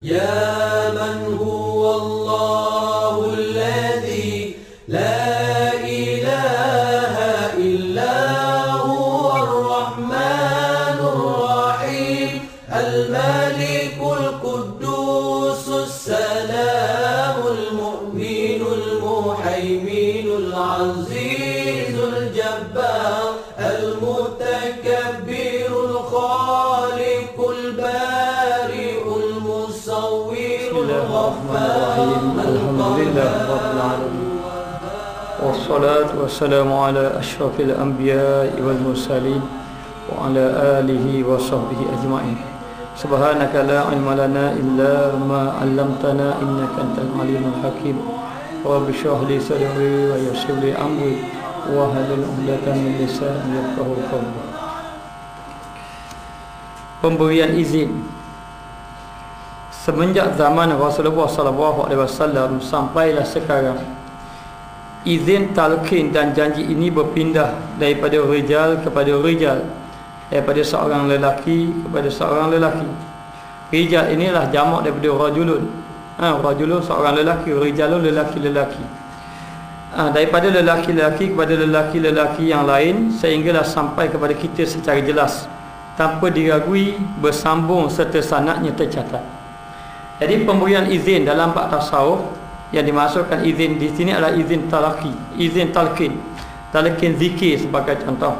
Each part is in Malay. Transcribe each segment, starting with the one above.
يا من هو الله الذي لا إله إلا هو الرحمن الرحيم الملك القدوس السلام المؤمن المهيمن العزيز الجبار المتكبر الخالق البارئ المصور الغفار Alhamdulillah Rabbil Alamin. Wassalatu wassalamu ala ashrafil anbiya'i wal mursalin wa ala alihi wa sahbihi ajma'in. Subhanaka la ilma lana illa ma 'allamtana innaka antal alimul hakim. Rabbi shrah li sadri wa yassir li amri wa hlul 'uqdatam min lisani yafqahu qawli. Pemberian izin semenjak zaman Rasulullah SAW sampailah sekarang, izin talqin dan janji ini berpindah daripada rijal kepada rijal, daripada seorang lelaki kepada seorang lelaki. Rijal inilah jamak daripada rajulun. Rajulun seorang lelaki, rijalun lelaki-lelaki. Daripada lelaki-lelaki kepada lelaki-lelaki yang lain, sehinggalah sampai kepada kita secara jelas, tanpa diragui, bersambung serta sanadnya tercatat. Jadi pemberian izin dalam bab tasawuf, yang dimaksudkan izin di sini adalah izin talaqi, izin talqin zikir sebagai contoh.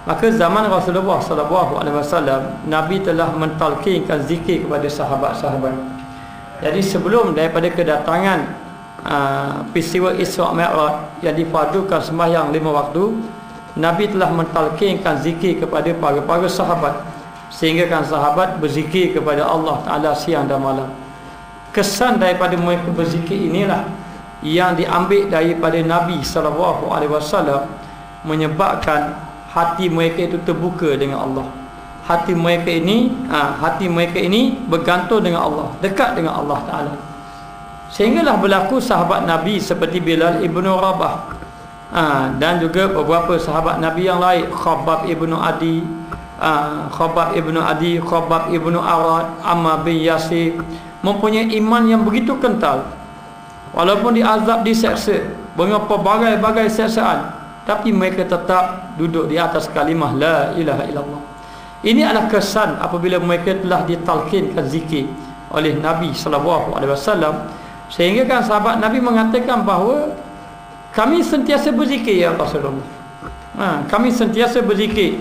Maka zaman Rasulullah SAW, Nabi telah mentalqinkan zikir kepada sahabat-sahabat. Jadi sebelum daripada kedatangan peristiwa Isra' Mi'raj yang difardukan sembahyang 5 waktu, Nabi telah mentalqinkan zikir kepada para sahabat, sehingga kan sahabat berzikir kepada Allah Ta'ala siang dan malam. Kesan daripada mereka berzikir inilah yang diambil daripada Nabi SAW, menyebabkan hati mereka itu terbuka dengan Allah. Hati mereka ini bergantung dengan Allah, dekat dengan Allah Ta'ala. Sehinggalah berlaku sahabat Nabi seperti Bilal ibn Rabah, dan juga beberapa sahabat Nabi yang lain, Khabbab ibn Adi, Khabbab ibn Arad, Ammar bin Yasir, mempunyai iman yang begitu kental. Walaupun diazab, diseksa dengan pelbagai seksaan, tapi mereka tetap duduk di atas kalimah la ilaha illallah. Ini adalah kesan apabila mereka telah ditalqinkan zikir oleh Nabi SAW. Sehingga kan sahabat Nabi mengatakan bahawa kami sentiasa berzikir ya Rasulullah. Kami sentiasa berzikir,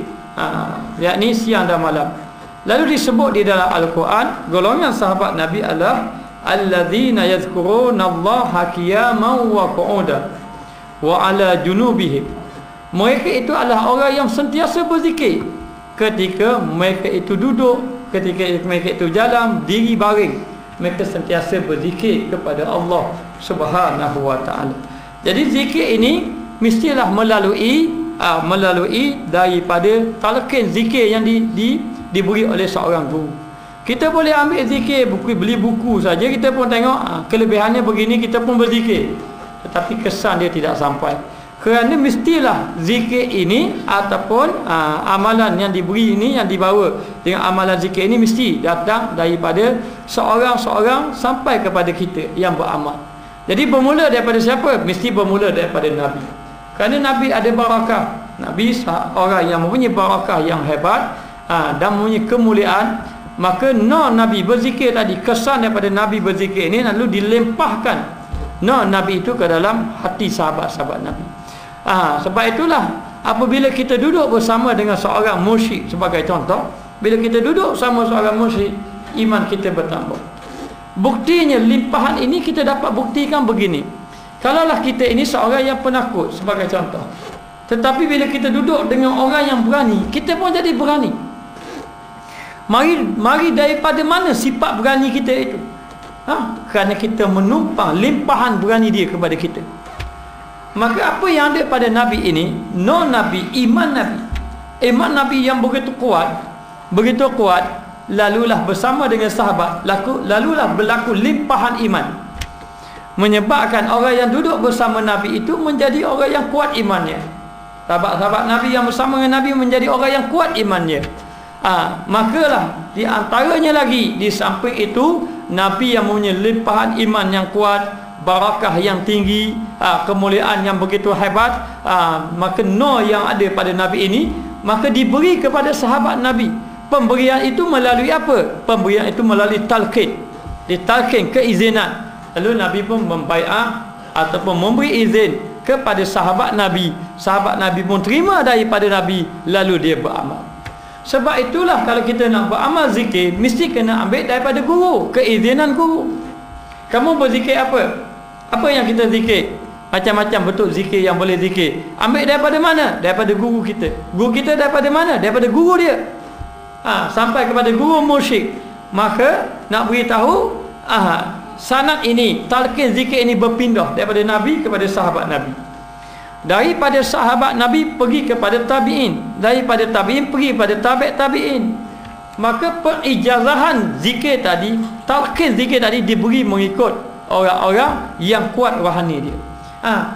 yakni siang dan malam. Lalu disebut di dalam Al-Quran, golongan sahabat Nabi adalah alladzina yadhkurunallaha qiyaman wa qu'udan wa ala junubihim. Mereka itu adalah orang yang sentiasa berzikir ketika mereka itu duduk, ketika mereka itu jalan, diri baring. Mereka sentiasa berzikir kepada Allah Subhanahu wa ta'ala. Jadi zikir ini mestilah melalui daripada talqin zikir yang diberi oleh seorang guru. Kita boleh ambil zikir, beli buku saja, kita pun tengok kelebihannya begini, kita pun berzikir, tetapi kesan dia tidak sampai. Kerana mestilah zikir ini ataupun amalan yang diberi ini, yang dibawa dengan amalan zikir ini, mesti datang daripada seorang-seorang sampai kepada kita yang beramal. Jadi bermula daripada siapa? Mesti bermula daripada Nabi. Kerana Nabi ada barakah. Nabi orang yang mempunyai barakah yang hebat dan mempunyai kemuliaan. Maka Nabi berzikir tadi, kesan daripada Nabi berzikir ini lalu dilempahkan Nabi itu ke dalam hati sahabat-sahabat Nabi. Sebab itulah apabila kita duduk bersama dengan seorang musyrik, sebagai contoh, bila kita duduk sama seorang musyrik, iman kita bertambah. Buktinya limpahan ini kita dapat buktikan begini. Kalaulah kita ini seorang yang penakut, sebagai contoh, tetapi bila kita duduk dengan orang yang berani, kita pun jadi berani. Mari daripada mana sifat berani kita itu? Kerana kita menumpang limpahan berani dia kepada kita. Maka apa yang ada pada Nabi ini, Nabi, iman Nabi yang begitu kuat, lalulah bersama dengan sahabat, lalulah berlaku limpahan iman, menyebabkan orang yang duduk bersama Nabi itu menjadi orang yang kuat imannya. Sahabat-sahabat Nabi yang bersama dengan Nabi menjadi orang yang kuat imannya. Makalah di antaranya lagi, di samping itu Nabi yang mempunyai limpahan iman yang kuat, barakah yang tinggi, kemuliaan yang begitu hebat, maka nur yang ada pada Nabi ini maka diberi kepada sahabat Nabi. Pemberian itu melalui apa? Pemberian itu melalui talqin. Ditalqin, keizinan. Lalu Nabi pun membaiat ataupun memberi izin kepada sahabat Nabi. Sahabat Nabi pun terima daripada Nabi, lalu dia beramal. Sebab itulah kalau kita nak beramal zikir, mesti kena ambil daripada guru, keizinan guru. Kamu berzikir apa? Apa yang kita zikir? Macam-macam bentuk zikir yang boleh zikir. Ambil daripada mana? Daripada guru kita. Guru kita daripada mana? Daripada guru dia. Sampai kepada guru mursyid. Maka nak beritahu, sanad ini, talqin zikir ini berpindah daripada Nabi kepada sahabat Nabi. Daripada sahabat Nabi pergi kepada tabi'in, daripada tabi'in pergi kepada tabi'in. Maka perijazahan zikir tadi, talqin zikir tadi diberi mengikut orang-orang yang kuat rohani dia.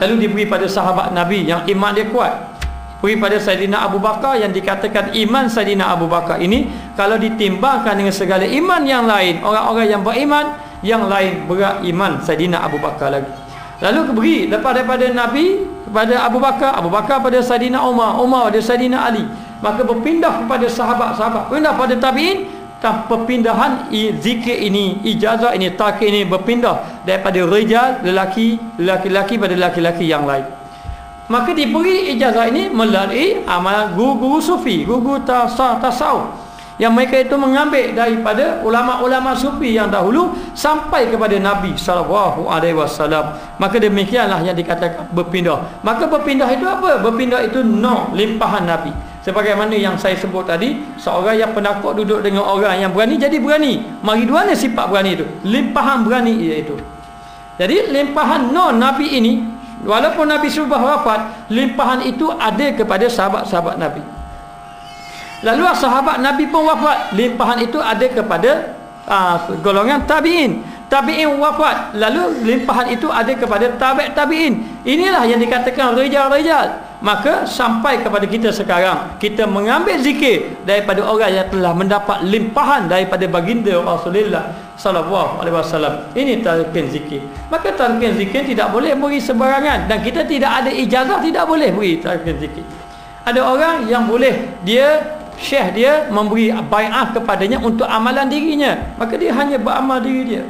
Lalu diberi pada sahabat Nabi yang iman dia kuat. Pergi pada Saidina Abu Bakar, yang dikatakan iman Saidina Abu Bakar ini kalau ditimbangkan dengan segala iman yang lain, orang-orang yang beriman yang lain berat iman Saidina Abu Bakar lagi. Lalu beri lepas daripada Nabi kepada Abu Bakar, Abu Bakar pada Saidina Umar, Umar pada Saidina Ali. Maka berpindah kepada sahabat-sahabat, pindah pada tabi'in. Perpindahan zikir ini, ijazah ini, talqin ini berpindah daripada rijal, lelaki-lelaki pada lelaki-lelaki yang lain. Maka diberi ijazah ini melalui amalan guru-guru sufi, guru tasawuf, yang mereka itu mengambil daripada ulama-ulama sufi yang dahulu sampai kepada Nabi SAW. Maka demikianlah yang dikatakan berpindah. Maka berpindah itu apa? Berpindah itu limpahan Nabi. Sebagaimana yang saya sebut tadi, seorang yang penakut duduk dengan orang yang berani jadi berani. Mari dua ni sifat berani itu, limpahan berani iaitu. Jadi limpahan Nabi ini, walaupun Nabi sudah wafat, limpahan itu ada kepada sahabat-sahabat Nabi. Lalu sahabat Nabi pun wafat, limpahan itu ada kepada golongan tabi'in. Tabi'in wafat, lalu limpahan itu ada kepada tabi'in. Inilah yang dikatakan rijal-rijal. Maka sampai kepada kita sekarang, kita mengambil zikir daripada orang yang telah mendapat limpahan daripada baginda Rasulullah sallallahu alaihi wasallam. Ini talqin zikir. Maka talqin zikir tidak boleh beri sebarangan, dan kita tidak ada ijazah tidak boleh beri talqin zikir. Ada orang yang boleh, syekh dia memberi bai'ah kepadanya untuk amalan dirinya, maka dia hanya beramal diri dia.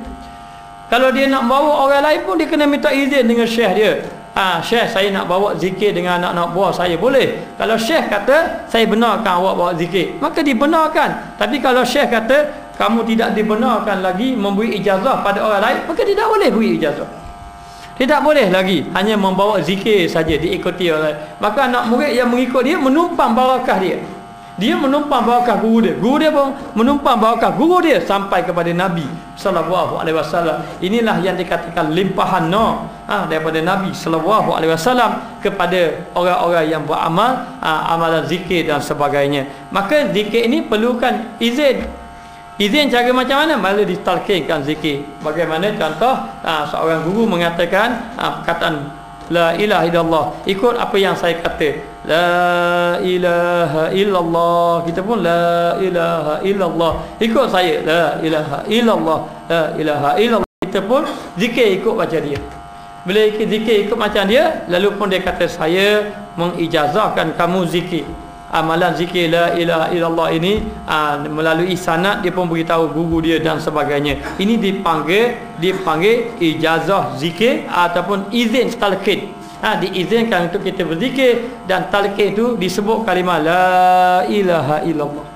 Kalau dia nak bawa orang lain pun dia kena minta izin dengan syekh dia. Syekh, saya nak bawa zikir dengan anak-anak buah saya, boleh. Kalau syekh kata saya benarkan awak bawa zikir, maka dibenarkan. Tapi kalau syekh kata kamu tidak dibenarkan lagi memberi ijazah pada orang lain, maka tidak boleh beri ijazah. Tidak boleh lagi hanya membawa zikir saja diikuti oleh. Maka anak murid yang mengikut dia menumpang barakah dia. Dia menumpang barakah guru dia. Guru dia pun menumpang barakah guru dia sampai kepada Nabi sallallahu alaihi wasallam. Inilah yang dikatakan limpahan daripada Nabi sallallahu alaihi wasallam kepada orang-orang yang beramal, amalan zikir dan sebagainya. Maka zikir ini perlukan izin. Izin cara macam mana? Malah ditalqinkan zikir. Bagaimana contoh, seorang guru mengatakan perkataan la ilaha illallah, ikut apa yang saya kata, la ilaha illallah. Kita pun la ilaha illallah, ikut saya, la ilaha illallah, la ilaha illallah. Kita pun zikir ikut macam dia. Bila zikir ikut macam dia, lalu pun dia kata saya mengijazahkan kamu zikir. Amalan zikir la ilaha illallah ini melalui sanad, dia pun beritahu guru dia dan sebagainya. Ini dipanggil ijazah zikir ataupun izin talqin. Diizinkan untuk kita berzikir, dan talqin itu disebut kalimah la ilaha illallah.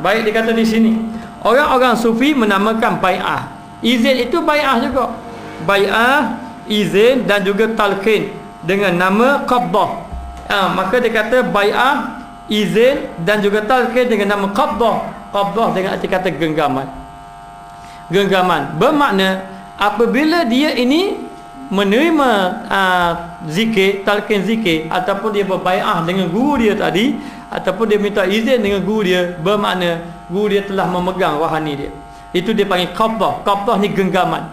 Baik dikata di sini, orang-orang sufi menamakan bai'ah. Izin itu bai'ah juga. Bai'ah, izin dan juga talqin dengan nama qabdah. Maka dia kata bai'ah, izin dan juga talqin dengan nama qabdah. Qabdah dengan arti kata genggaman. Genggaman bermakna apabila dia ini menerima zikir, talqin zikir, ataupun dia berbai'ah dengan guru dia tadi, ataupun dia minta izin dengan guru dia, bermakna guru dia telah memegang rohani dia. Itu dia panggil qabdah. Qabdah ni genggaman.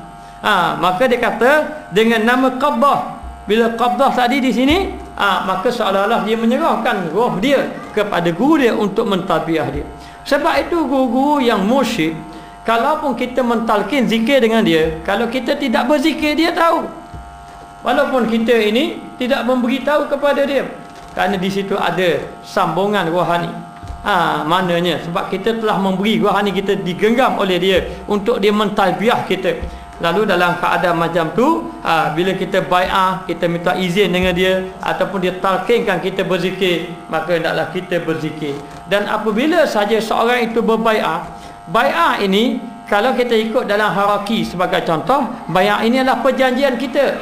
Maka dia kata dengan nama qabdah. Bila qabdah tadi di sini, maka seolah-olah dia menyerahkan roh dia kepada guru dia untuk mentadbiyah dia. Sebab itu guru-guru yang mursyid, kalaupun kita mentalkin zikir dengan dia, kalau kita tidak berzikir, dia tahu. Walaupun kita ini tidak memberitahu kepada dia, kerana di situ ada sambungan rohani. Maknanya sebab kita telah memberi rohani kita digenggam oleh dia untuk dia mentalbiah kita. Lalu dalam keadaan macam tu, bila kita bai'ah, kita minta izin dengan dia, ataupun dia talqinkan kita berzikir, maka hendaklah kita berzikir. Dan apabila saja seorang itu berbai'ah, bai'ah ini kalau kita ikut dalam hierarki sebagai contoh, bai'ah ini adalah perjanjian kita.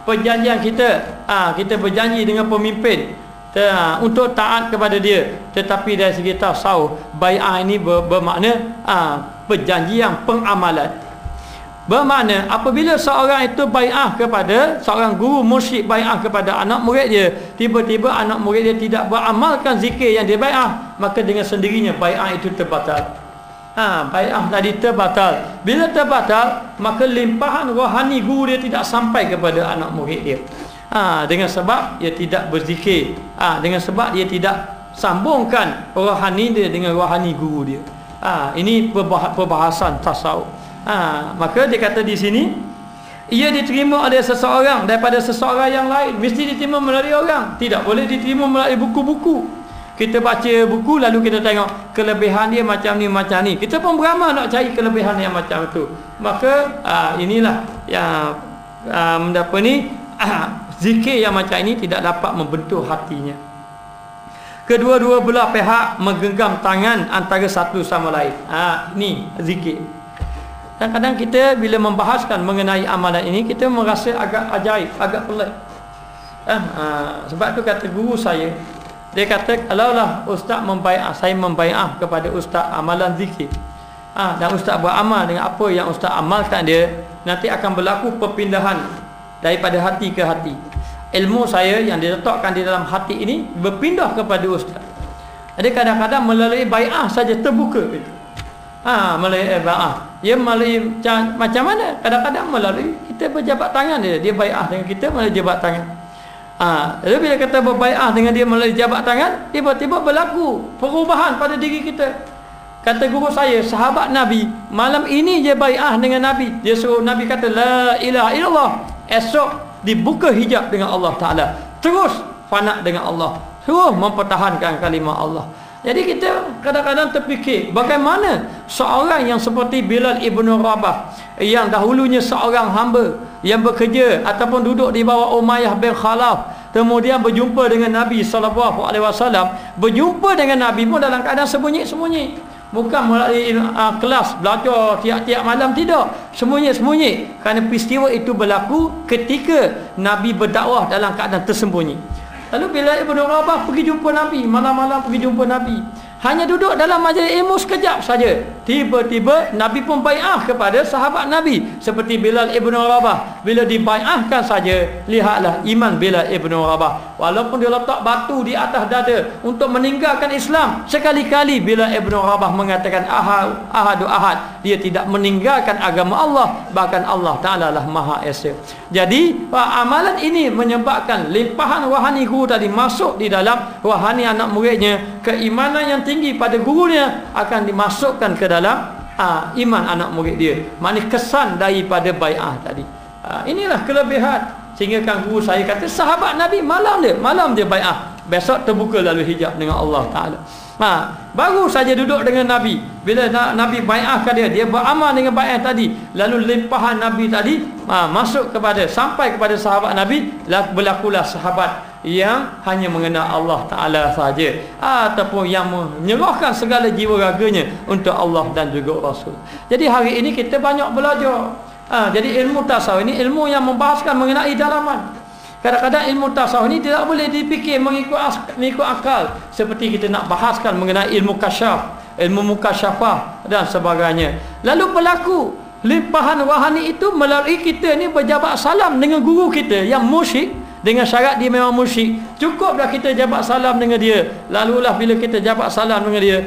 Perjanjian kita, kita berjanji dengan pemimpin untuk taat kepada dia. Tetapi dari segi tasawuf, bai'ah ini bermakna perjanjian pengamalan. Bermakna apabila seorang itu bai'ah kepada seorang guru mursyid, bai'ah kepada anak murid dia, tiba-tiba anak murid dia tidak beramalkan zikir yang dia bai'ah, maka dengan sendirinya bai'ah itu terbatal. Bai'ah tadi terbatal. Bila terbatal, maka limpahan rohani guru dia tidak sampai kepada anak murid dia. Dengan sebab dia tidak berzikir, dengan sebab dia tidak sambungkan rohani dia dengan rohani guru dia. Ini perbahasan tasawuf. Maka dia kata di sini, ia diterima oleh seseorang daripada seseorang yang lain. Mesti diterima melalui orang, tidak boleh diterima melalui buku-buku. Kita baca buku lalu kita tengok kelebihan dia macam ni, macam ni. Kita pun beramal nak cari kelebihan yang macam tu. Maka inilah yang zikir yang macam ini tidak dapat membentuk hatinya. Kedua-dua belah pihak menggenggam tangan antara satu sama lain. Ni zikir. Kadang-kadang kita bila membahaskan mengenai amalan ini, kita merasa agak ajaib, agak pelik. Sebab tu kata guru saya, dia kata, kalaulah ustaz membai'ah, saya membai'ah kepada ustaz amalan zikir, dan ustaz beramal dengan apa yang ustaz amalkan dia, nanti akan berlaku perpindahan daripada hati ke hati. Ilmu saya yang diletakkan di dalam hati ini berpindah kepada ustaz. Jadi kadang-kadang melalui bai'ah saja terbuka itu. Melalui bai'ah. Dia melalui macam mana? Kadang-kadang melalui kita berjabat tangan dia bai'ah dengan kita melalui jabat tangan. Lalu bila kita berbai'ah dengan dia melalui jabat tangan, tiba-tiba berlaku perubahan pada diri kita. Kata guru saya, sahabat Nabi, malam ini je bai'ah dengan Nabi. Dia suruh Nabi kata la ilaha illallah. Esok dibuka hijab dengan Allah Ta'ala. Terus fana dengan Allah. Terus mempertahankan kalimah Allah. Jadi kita kadang-kadang terfikir, bagaimana seorang yang seperti Bilal ibn Rabah, yang dahulunya seorang hamba yang bekerja ataupun duduk di bawah Umayyah bin Khalaf, kemudian berjumpa dengan Nabi SAW, berjumpa dengan Nabi pun dalam keadaan sembunyi-sembunyi, bukan melalui kelas belajar tiap-tiap malam, tidak, sembunyi-sembunyi, kerana peristiwa itu berlaku ketika Nabi berdakwah dalam keadaan tersembunyi. Lalu bila Ibn Rabah pergi jumpa Nabi, malam-malam pergi jumpa Nabi, hanya duduk dalam majlis ilmu sekejap saja, tiba-tiba Nabi pun bai'ah kepada sahabat Nabi seperti Bilal Ibn Rabah. Bila dibai'ahkan saja, lihatlah iman Bilal Ibn Rabah. Walaupun dia letak batu di atas dada untuk meninggalkan Islam, sekali-kali Bilal Ibn Rabah mengatakan ahadu ahad. Dia tidak meninggalkan agama Allah, bahkan Allah Ta'ala lah Maha Esa. Jadi amalan ini menyebabkan limpahan rohani guru tadi masuk di dalam rohani anak muridnya. Keimanan yang tinggi pada gurunya akan dimasukkan ke dalam iman anak murid dia. Maknanya kesan daripada bai'ah tadi. Inilah kelebihan. Sehingga kan guru saya kata, sahabat Nabi malam dia bai'ah, besok terbuka lalu hijab dengan Allah Ta'ala. Baru saja duduk dengan Nabi, bila Nabi bai'ahkan dia beramal dengan bai'ah tadi, lalu limpahan Nabi tadi masuk sampai kepada sahabat Nabi. Berlakulah sahabat yang hanya mengenal Allah Ta'ala sahaja, ataupun yang menyerahkan segala jiwa raganya untuk Allah dan juga Rasul. Jadi hari ini kita banyak belajar. Jadi ilmu tasawuf ini ilmu yang membahaskan mengenai dalaman. Kadang-kadang ilmu tasawuf ini tidak boleh dipikir mengikut akal, seperti kita nak bahaskan mengenai ilmu kasyaf, ilmu mukasyafah dan sebagainya. Lalu berlaku limpahan rohani itu melalui kita ni berjabat salam dengan guru kita yang musyrik, dengan syarat dia memang musyrik. Cukuplah kita jabat salam dengan dia. Lalulah bila kita jabat salam dengan dia,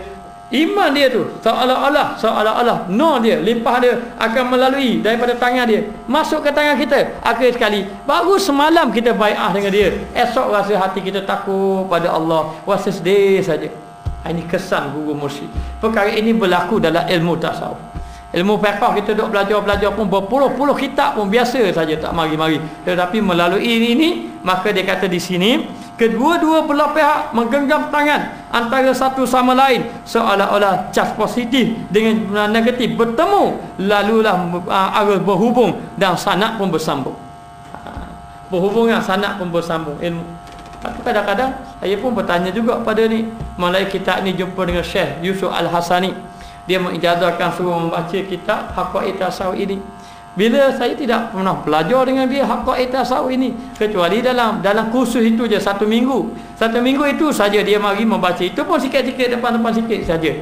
iman dia tu seolah-olah nur dia, limpah dia akan melalui daripada tangan dia masuk ke tangan kita. Akhir sekali, baru semalam kita bai'ah dengan dia, esok rasa hati kita takut pada Allah, rasa sedih saja. Ini kesan guru mursyid. Perkara ini berlaku dalam ilmu tasawuf. Ilmu fiqh kita duk belajar pun berpuluh-puluh kitab pun biasa saja, tak mari-mari. Tetapi melalui ini maka dia kata di sini kedua-dua belah pihak menggenggam tangan antara satu sama lain seolah-olah cas positif dengan negatif bertemu, lalulah arus berhubung dan sanad pun bersambung. Berhubungan sanad pun bersambung ilmu. Kadang-kadang saya pun bertanya juga pada ni, mulai kitab ni jumpa dengan Syekh Yusuf Al-Hasani. Dia mengijazahkan suruh membaca kitab Haqaiq Tasawuf ini. Bila saya tidak pernah belajar dengan dia Haqaiq Tasawuf ini, kecuali dalam kursus itu je 1 minggu. 1 minggu itu saja dia mari membaca. Itu pun sikit-sikit, depan-depan sikit saja.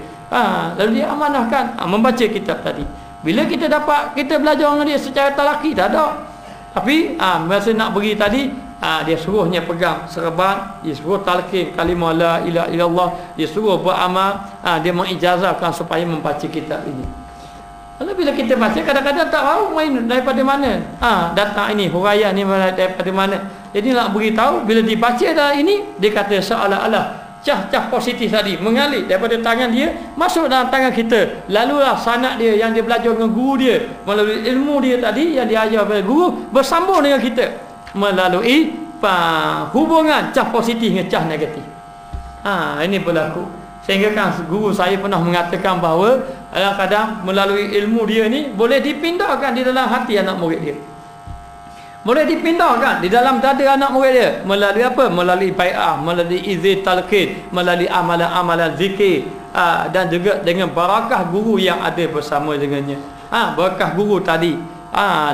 Lalu dia amanahkan membaca kitab tadi. Bila kita belajar dengan dia secara talaki, tak ada. Tapi masa nak beri tadi, dia suruhnya pegang serban, dia suruh talqin kalimah la ilaha illallah, dia suruh beramal, dia mengijazahkan supaya membaca kitab ini. Lalu bila kita baca, kadang-kadang tak tahu main daripada mana datang ini, huraian ni daripada mana. Jadi nak beritahu, bila dibaca dah ini, dia kata seolah-olah cah-cah positif tadi mengalir daripada tangan dia masuk dalam tangan kita, lalulah sanad dia yang dia belajar dengan guru dia, melalui ilmu dia tadi yang dia ajar oleh guru, bersambung dengan kita melalui hubungan cah positif dengan cah negatif. Ini berlaku. Sehingga kan guru saya pernah mengatakan bahawa kadang-kadang melalui ilmu dia ni boleh dipindahkan di dalam hati anak murid dia. Boleh dipindahkan di dalam dada anak murid dia melalui apa? Melalui bai'ah, melalui izin talqin, melalui amalan-amalan zikir, dan juga dengan barakah guru yang ada bersama dengannya. Barakah guru tadi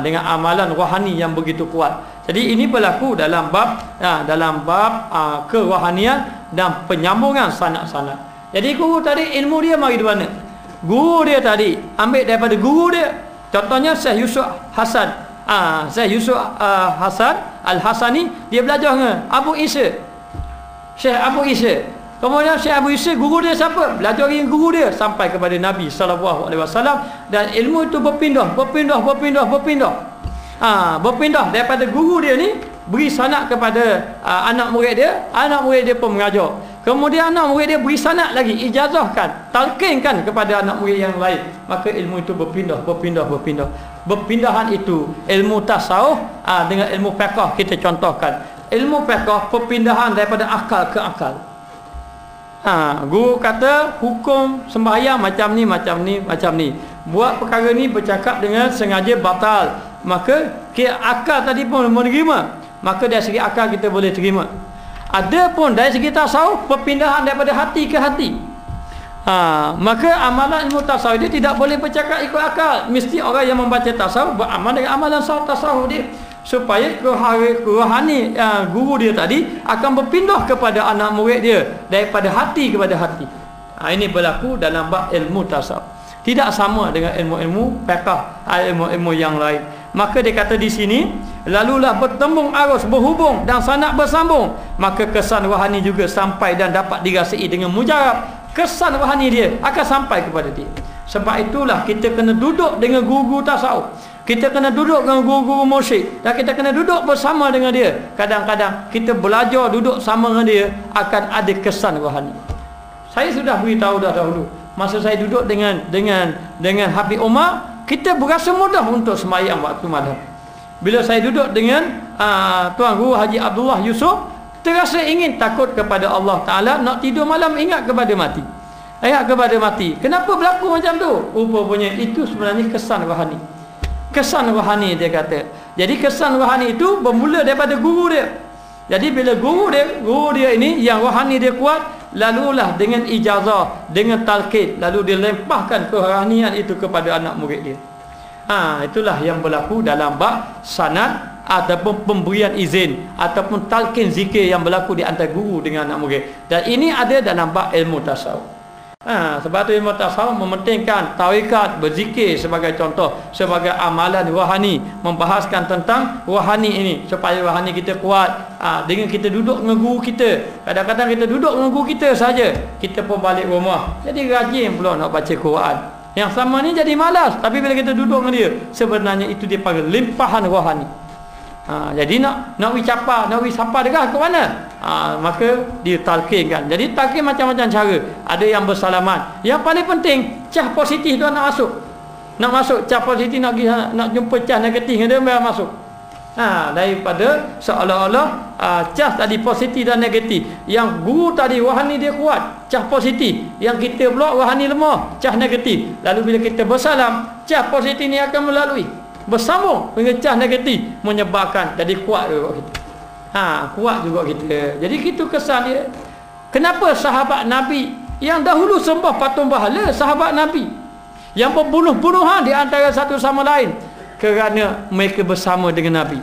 dengan amalan rohani yang begitu kuat. Jadi ini berlaku dalam bab kerohanian dan penyambungan sanad-sanad. Jadi guru tadi ilmu dia mari di mana? Guru dia tadi ambil daripada guru dia. Contohnya Syekh Yusuf Hasan. Syekh Yusuf Hasan Al-Hasani, dia belajar dengan Abu Isa, Syekh Abu Isa. Kemudian Syekh Abu Isa, guru dia siapa? Belajar dengan guru dia sampai kepada Nabi SAW. Dan ilmu itu berpindah daripada guru dia ni, beri sanad kepada anak murid dia pun mengajar. Kemudian anak murid dia beri sanad lagi, ijazahkan, talqinkan kepada anak murid yang lain. Maka ilmu itu berpindah. Berpindahan itu ilmu tasawuf dengan ilmu fiqh kita contohkan. Ilmu fiqh perpindahan daripada akal ke akal. Guru kata hukum sembahyang macam ni. Buat perkara ni bercakap dengan sengaja batal. Maka akal tadi pun menerima. Maka dari segi akal kita boleh terima. Ada pun dari segi tasawuf perpindahan daripada hati ke hati. Maka amalan ilmu tasawuf dia tidak boleh bercakap ikut akal. Mesti orang yang membaca tasawuf beramal dengan amalan tasawuf dia, supaya rohani guru dia tadi akan berpindah kepada anak murid dia daripada hati kepada hati. Ini berlaku dalam bab ilmu tasawuf. Tidak sama dengan ilmu-ilmu fiqh, ilmu-ilmu yang lain. Maka dia kata di sini, lalulah bertembung arus berhubung dan sanad bersambung, maka kesan rohani juga sampai dan dapat dirasai dengan mujarab. Kesan rohani dia akan sampai kepada dia. Sebab itulah kita kena duduk dengan guru-guru tasawuf, kita kena duduk dengan guru-guru mursyid, dan kita kena duduk bersama dengan dia. Kadang-kadang kita belajar duduk sama dengan dia, akan ada kesan rohani. Saya sudah beritahu dah dahulu, masa saya duduk dengan Habib Umar, kita berasa mudah untuk sembahyang waktu malam. Bila saya duduk dengan Tuan Guru Haji Abdullah Yusuf, terasa ingin takut kepada Allah Ta'ala, nak tidur malam ingat kepada mati. Kenapa berlaku macam tu? Rupanya itu sebenarnya kesan rohani. Kesan rohani dia kata. Jadi kesan rohani itu bermula daripada guru dia. Jadi bila guru dia ini yang rohani dia kuat, lalulah dengan ijazah, dengan talqin, lalu dia lempahkan kerohanian itu kepada anak murid dia. Itulah yang berlaku dalam bab sanad ataupun pemberian izin ataupun talqin zikir yang berlaku di antara guru dengan anak murid. Dan ini ada dalam bab ilmu tasawuf. Sebab tu ilmu tasawuf mementingkan tarekat, berzikir sebagai contoh, sebagai amalan rohani, membahaskan tentang rohani ini supaya rohani kita kuat. Dengan kita duduk dengan guru kita, kadang-kadang kita duduk dengan guru kita saja, kita pun balik rumah jadi rajin pula nak baca Quran. Yang sama ni jadi malas, tapi bila kita duduk dengan dia, sebenarnya itu dia panggil limpahan rohani. Jadi nak wicapa, nak wisapa dekat ke mana? Maka ditalqinkan. Jadi talqin macam-macam cara. Ada yang bersalaman. Yang paling penting, cah positif tu nak masuk. Nak masuk cas positif, nak jumpa cas negatif dengan dia, biar masuk. Daripada seolah-olah cas tadi positif dan negatif. Yang guru tadi wahani dia kuat, cas positif. Yang kita pula wahani lemah, cas negatif. Lalu bila kita bersalam, cas positif ni akan melalui, bersambung dengan cas negatif, menyebabkan jadi kuat juga kita. Kuat juga kita. Jadi itu kesan dia. Kenapa sahabat Nabi yang dahulu sembah patung berhala, sahabat Nabi yang berbunuh-bunuhan di antara satu sama lain, kerana mereka bersama dengan Nabi.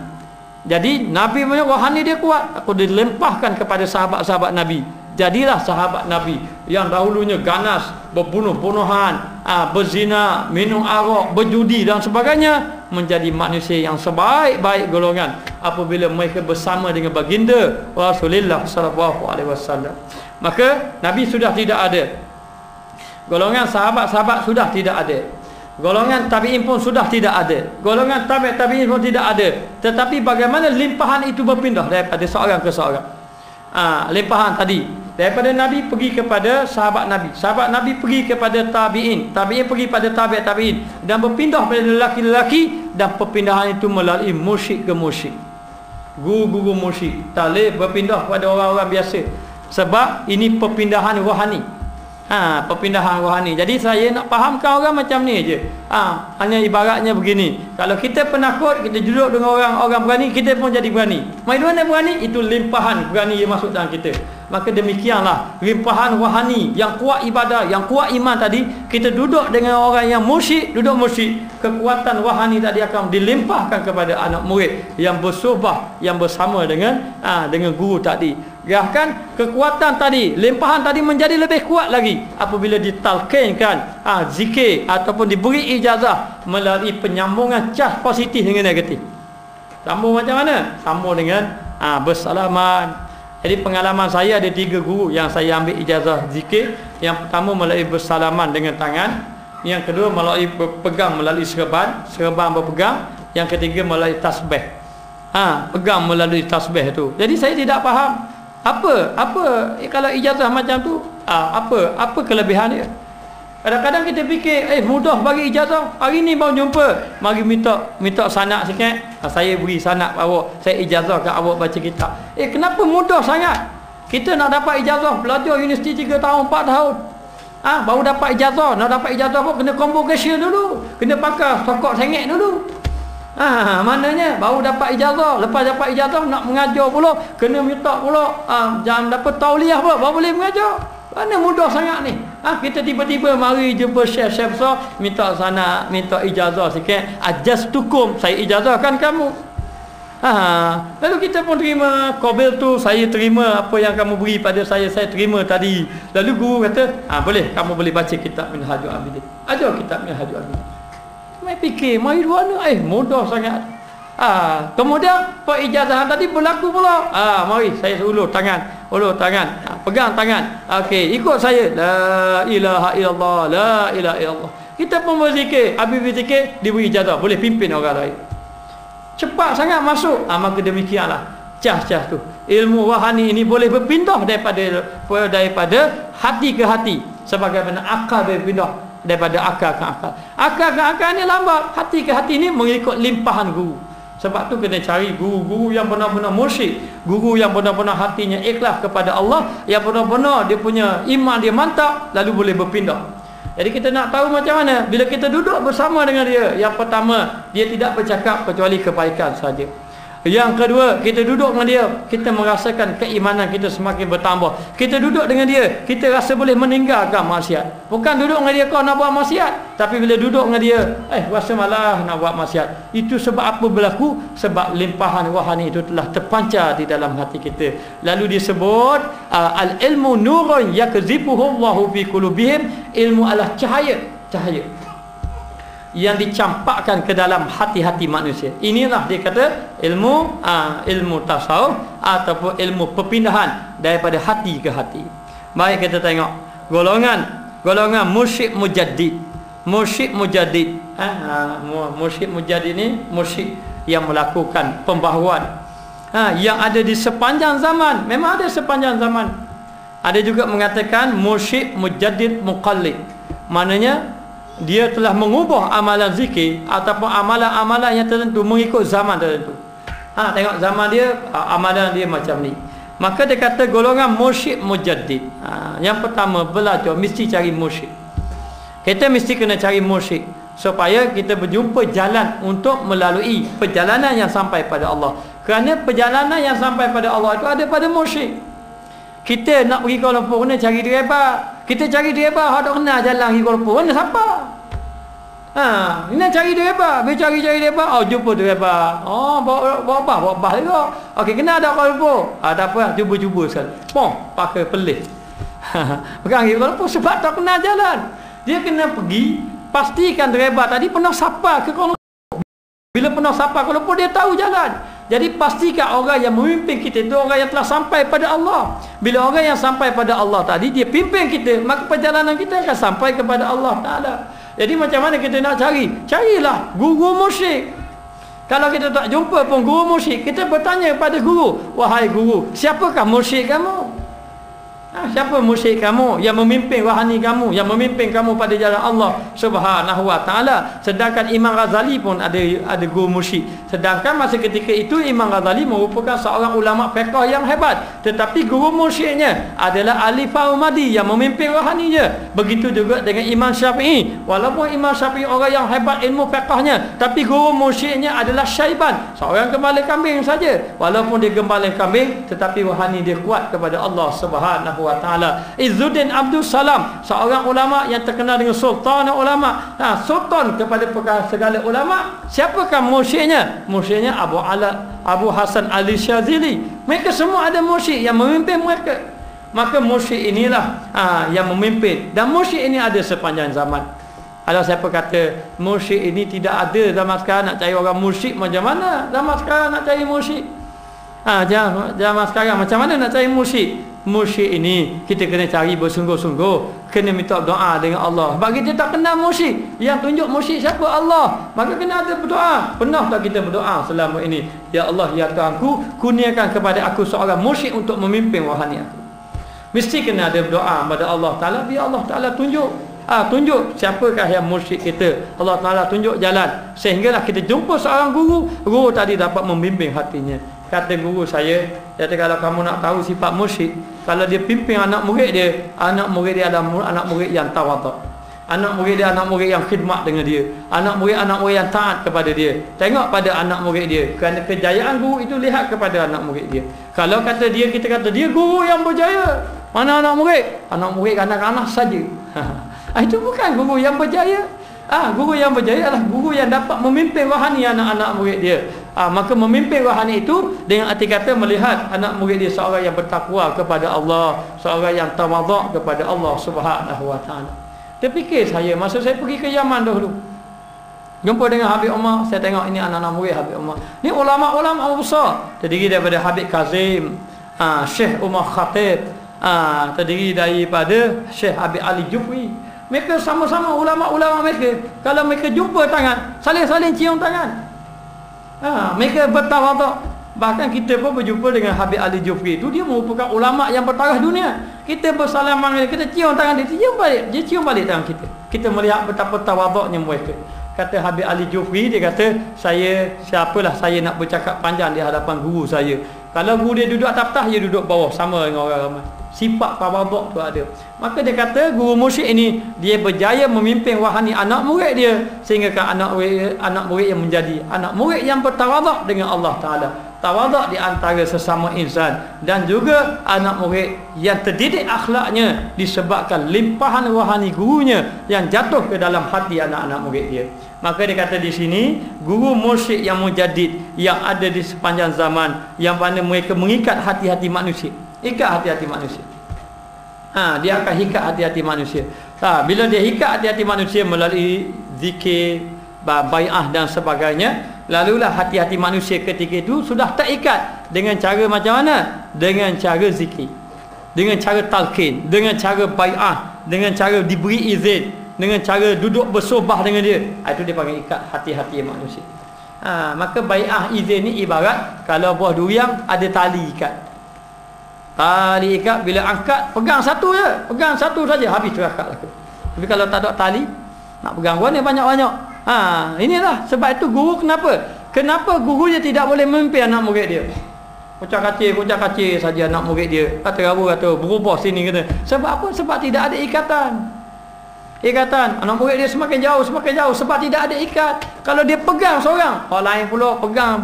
Jadi Nabi punya rohani dia kuat, aku dilempahkan kepada sahabat-sahabat Nabi. Jadilah sahabat Nabi yang dahulunya ganas, berbunuh-bunuhan, berzina, minum arak, berjudi dan sebagainya, menjadi manusia yang sebaik-baik golongan apabila mereka bersama dengan baginda Rasulullah sallallahu alaihi wasallam. Maka Nabi sudah tidak ada, golongan sahabat-sahabat sudah tidak ada, golongan tabi'in pun sudah tidak ada, golongan tabi'in pun tidak ada. Tetapi bagaimana limpahan itu berpindah daripada seorang ke seorang. Limpahan tadi daripada Nabi pergi kepada sahabat Nabi pergi kepada tabi'in pergi pada tabi'in, dan berpindah pada lelaki-lelaki, dan perpindahan itu melalui musyrik ke musyrik, guru-guru musyrik. Tak boleh berpindah kepada orang-orang biasa, sebab ini perpindahan rohani. Perpindahan rohani. Jadi saya nak fahamkan orang macam ni je. Hanya ibaratnya begini, kalau kita penakut, kita duduk dengan orang berani, kita pun jadi berani. Mai mana berani, itu limpahan berani yang masuk dalam kita. Maka demikianlah limpahan rohani yang kuat ibadah, yang kuat iman tadi, kita duduk dengan orang yang musyrik, kekuatan rohani tadi akan dilimpahkan kepada anak murid yang bersuhbah, yang bersama dengan guru tadi. Bahkan kekuatan tadi, limpahan tadi menjadi lebih kuat lagi apabila ditalqinkan zikir ataupun diberi ijazah melalui penyambungan cas positif dengan negatif. Sambung macam mana? Sambung dengan bersalaman. Jadi pengalaman saya ada 3 guru yang saya ambil ijazah zikir. Yang pertama melalui bersalaman dengan tangan, yang kedua melalui pegang melalui serban berpegang, yang ketiga melalui tasbih. Pegang melalui tasbih tu. Jadi saya tidak faham apa kalau ijazah macam tu, apa kelebihan dia. Kadang-kadang kita fikir mudah bagi ijazah, hari ni baru jumpa, mari minta sanak sikit, saya beri sanak awak, saya ijazahkan awak baca kitab. Kenapa mudah sangat? Kita nak dapat ijazah, belajar universiti 3 tahun 4 tahun, baru dapat ijazah. Nak dapat ijazah pun kena convocation dulu, kena pakai sokok sengit dulu. Maknanya baru dapat ijazah, lepas dapat ijazah nak mengajar pula, kena minta pula jangan dapat tauliah pula baru boleh mengajar. Mana mudah sangat ni. Kita tiba-tiba mari jumpa syekh besar, minta sana, minta ijazah sikit, ajastukum, saya ijazahkan kamu. Lalu kita pun terima qabil tu, saya terima apa yang kamu beri pada saya terima tadi. Lalu guru kata, boleh, kamu boleh baca kitab Minhajul Abidin. Ajar kitab Minhajul Abidin. Mai fikir, mari dua ni, mudah sangat. Kemudian perijazahan tadi berlaku pula. Mari saya ulur tangan, pegang tangan. Okey, ikut saya. La ilaha illallah, la ilaha illallah. Kita pun berzikir, habis berzikir diberi ijazah, boleh pimpin orang lain. Cepat sangat masuk. Maka demikianlah cas-cas tu. Ilmu rohani ini boleh berpindah daripada hati ke hati, sebagaimana akal berpindah daripada akal ke akal. Akal ke akal ni lambat, hati ke hati ni mengikut limpahan guru. Sebab tu kena cari guru-guru yang benar-benar musyrik, guru yang benar-benar hatinya ikhlas kepada Allah, yang benar-benar dia punya iman dia mantap, lalu boleh berpindah. Jadi kita nak tahu macam mana bila kita duduk bersama dengan dia. Yang pertama, dia tidak bercakap kecuali kebaikan saja. Yang kedua, kita duduk dengan dia, kita merasakan keimanan kita semakin bertambah. Kita duduk dengan dia, kita rasa boleh meninggalkan maksiat. Bukan duduk dengan dia kau nak buat maksiat, tapi bila duduk dengan dia, rasa malah nak buat maksiat. Itu sebab apa berlaku? Sebab limpahan rohani itu telah terpancar di dalam hati kita. Lalu disebut al-ilmu nurun yakzifuhu Allahu fi qulubihim. Ilmu adalah cahaya yang dicampakkan ke dalam hati-hati manusia. Inilah dia kata ilmu tasawuf ataupun ilmu perpindahan daripada hati ke hati. Baik, kita tengok golongan musyrik mujaddid. Musyrik mujaddid ni musyrik yang melakukan pembaharuan yang ada di sepanjang zaman. Memang ada sepanjang zaman. Ada juga mengatakan musyrik mujaddid muqallid. Maknanya dia telah mengubah amalan zikir ataupun amalan-amalan yang tertentu mengikut zaman tertentu. Tengok zaman dia, amalan dia macam ni. Maka dia kata golongan mursyid mujaddid. Yang pertama, belajar mesti cari mursyid. Kita mesti kena cari mursyid supaya kita berjumpa jalan untuk melalui perjalanan yang sampai pada Allah. Kerana perjalanan yang sampai pada Allah itu ada pada mursyid. Kita nak pergi Kuala Lumpur, kena cari driver. Kita cari driver, tak kenal jalan pergi Kuala Lumpur, kena siapa? Ini cari driver. Bila cari driver, jumpa driver. Bawa bas juga. Okey, kena ada Kuala Lumpur. Tak apa, cuba-cuba sekali. Pakai pelik. Bukan pergi Kuala Lumpur sebab tak kenal jalan. Dia kena pergi, pastikan driver tadi pernah sapa ke Kuala Lumpur. Bila pernah sapa Kuala Lumpur, dia tahu jalan. Jadi pastikan orang yang memimpin kita itu orang yang telah sampai pada Allah. Bila orang yang sampai pada Allah tadi, dia pimpin kita, maka perjalanan kita akan sampai kepada Allah Ta'ala. Jadi macam mana kita nak cari? Carilah guru mursyid. Kalau kita tak jumpa pun guru mursyid, kita bertanya pada guru, wahai guru, siapakah mursyid kamu? Siapa mursyid kamu yang memimpin rohani kamu, yang memimpin kamu pada jalan Allah Subhanahu wa taala? Sedangkan Imam Ghazali pun ada guru mursyid. Sedangkan masa ketika itu Imam Ghazali merupakan seorang ulama fiqh yang hebat, tetapi guru mursyidnya adalah Ali Faumadi yang memimpin rohaninya. Begitu juga dengan Imam Syafi'i. Walaupun Imam Syafi'i orang yang hebat ilmu fiqhnya, tapi guru mursyidnya adalah Syaiban, seorang gembala kambing saja. Walaupun dia gembala kambing, tetapi rohani dia kuat kepada Allah Subhanahu wa taala. Izzuddin Abdul Salam, seorang ulama yang terkenal dengan sultan ulama. Sultan kepada segala ulama. Siapakah mursyidnya? Mursyidnya Abu Hasan Ali Syazili. Mereka semua ada mursyid yang memimpin mereka. Maka mursyid inilah yang memimpin, dan mursyid ini ada sepanjang zaman. Kalau siapa kata mursyid ini tidak ada zaman sekarang, nak cari orang mursyid macam mana? Zaman sekarang nak cari mursyid, zaman sekarang macam mana nak cari mursyid? Mursyid ini kita kena cari bersungguh-sungguh, kena minta doa dengan Allah. Bagi kita tak kenal mursyid, yang tunjuk mursyid siapa? Allah. Maka kena ada berdoa. Pernah tak kita berdoa selama ini? Ya Allah, ya Tuhanku, kurniakan kepada aku seorang mursyid untuk memimpin rohani aku. Mesti kena ada berdoa kepada Allah Ta'ala, biar Allah Ta'ala tunjuk siapakah yang mursyid kita. Allah Ta'ala tunjuk jalan, sehinggalah kita jumpa seorang guru. Guru tadi dapat membimbing hatinya. Kata guru saya, kalau kamu nak tahu sifat mursyid, kalau dia pimpin anak murid dia adalah anak murid yang tawaduk. Anak murid dia anak murid yang khidmat dengan dia. Anak murid yang taat kepada dia. Tengok pada anak murid dia. Kerana kejayaan guru itu lihat kepada anak murid dia. Kalau kata dia, kita kata dia guru yang berjaya, mana anak murid? Anak murid kanak-kanak saja. Itu bukan guru yang berjaya. Guru yang berjaya adalah guru yang dapat memimpin rohani anak-anak murid dia. Maka memimpin rohani itu dengan arti kata melihat anak murid dia seorang yang bertakwa kepada Allah, seorang yang tawaduk kepada Allah Subhanahu wa taala. Terfikir saya masa saya pergi ke Yaman dahulu, jumpa dengan Habib Umar. Saya tengok ini anak-anak murid Habib Umar. Ni ulama-ulama besar, terdiri daripada Habib Kazim, Syekh Umar Khatib, terdiri daripada Syekh Habib Ali Jufri. Mereka sama-sama ulama-ulama mereka. Kalau mereka jumpa tangan, saling-saling cium tangan. Mereka bertawaduk. Bahkan kita pun berjumpa dengan Habib Ali Jufri itu, dia merupakan ulama yang bertarikh dunia. Kita bersalaman, kita cium tangan dia, dia cium balik tangan kita. Kita melihat betapa tawaduknya mereka. Kata Habib Ali Jufri, dia kata, siapalah saya nak bercakap panjang di hadapan guru saya. Kalau guru dia duduk atas petah, dia duduk bawah sama dengan orang ramai. Sifat tawaduk tu ada. Maka dia kata guru mursyid ini dia berjaya memimpin rohani anak murid dia, sehingga anak murid yang menjadi anak murid yang bertawaduk dengan Allah Taala. Tawaduk di antara sesama insan, dan juga anak murid yang terdidik akhlaknya disebabkan limpahan rohani gurunya yang jatuh ke dalam hati anak-anak murid dia. Maka dia kata di sini guru mursyid yang mujaddid yang ada di sepanjang zaman, yang mana mereka mengikat hati-hati manusia. Ikat hati-hati manusia. Dia akan ikat hati-hati manusia. Bila dia ikat hati-hati manusia melalui zikir, bai'ah dan sebagainya, lalulah hati-hati manusia ketika itu sudah terikat dengan cara macam mana? Dengan cara zikir, dengan cara talqin, dengan cara bai'ah, dengan cara diberi izin, dengan cara duduk bersobah dengan dia. Itu dia panggil ikat hati-hati manusia. Maka bai'ah izin ni ibarat kalau buah durian ada tali ikat. Tali ikat, bila angkat pegang satu je, pegang satu saja habis terakatlah. Tapi kalau tak ada tali, Nak pegang gua ni banyak-banyak. Inilah sebab itu guru kenapa gurunya tidak boleh memimpin anak murid dia. Kocak kacir saja anak murid dia. Kata berubah sini kata. Sebab apa? Sebab tidak ada ikatan. Anak murid dia semakin jauh sebab tidak ada ikat. Kalau dia pegang seorang, orang lain pula pegang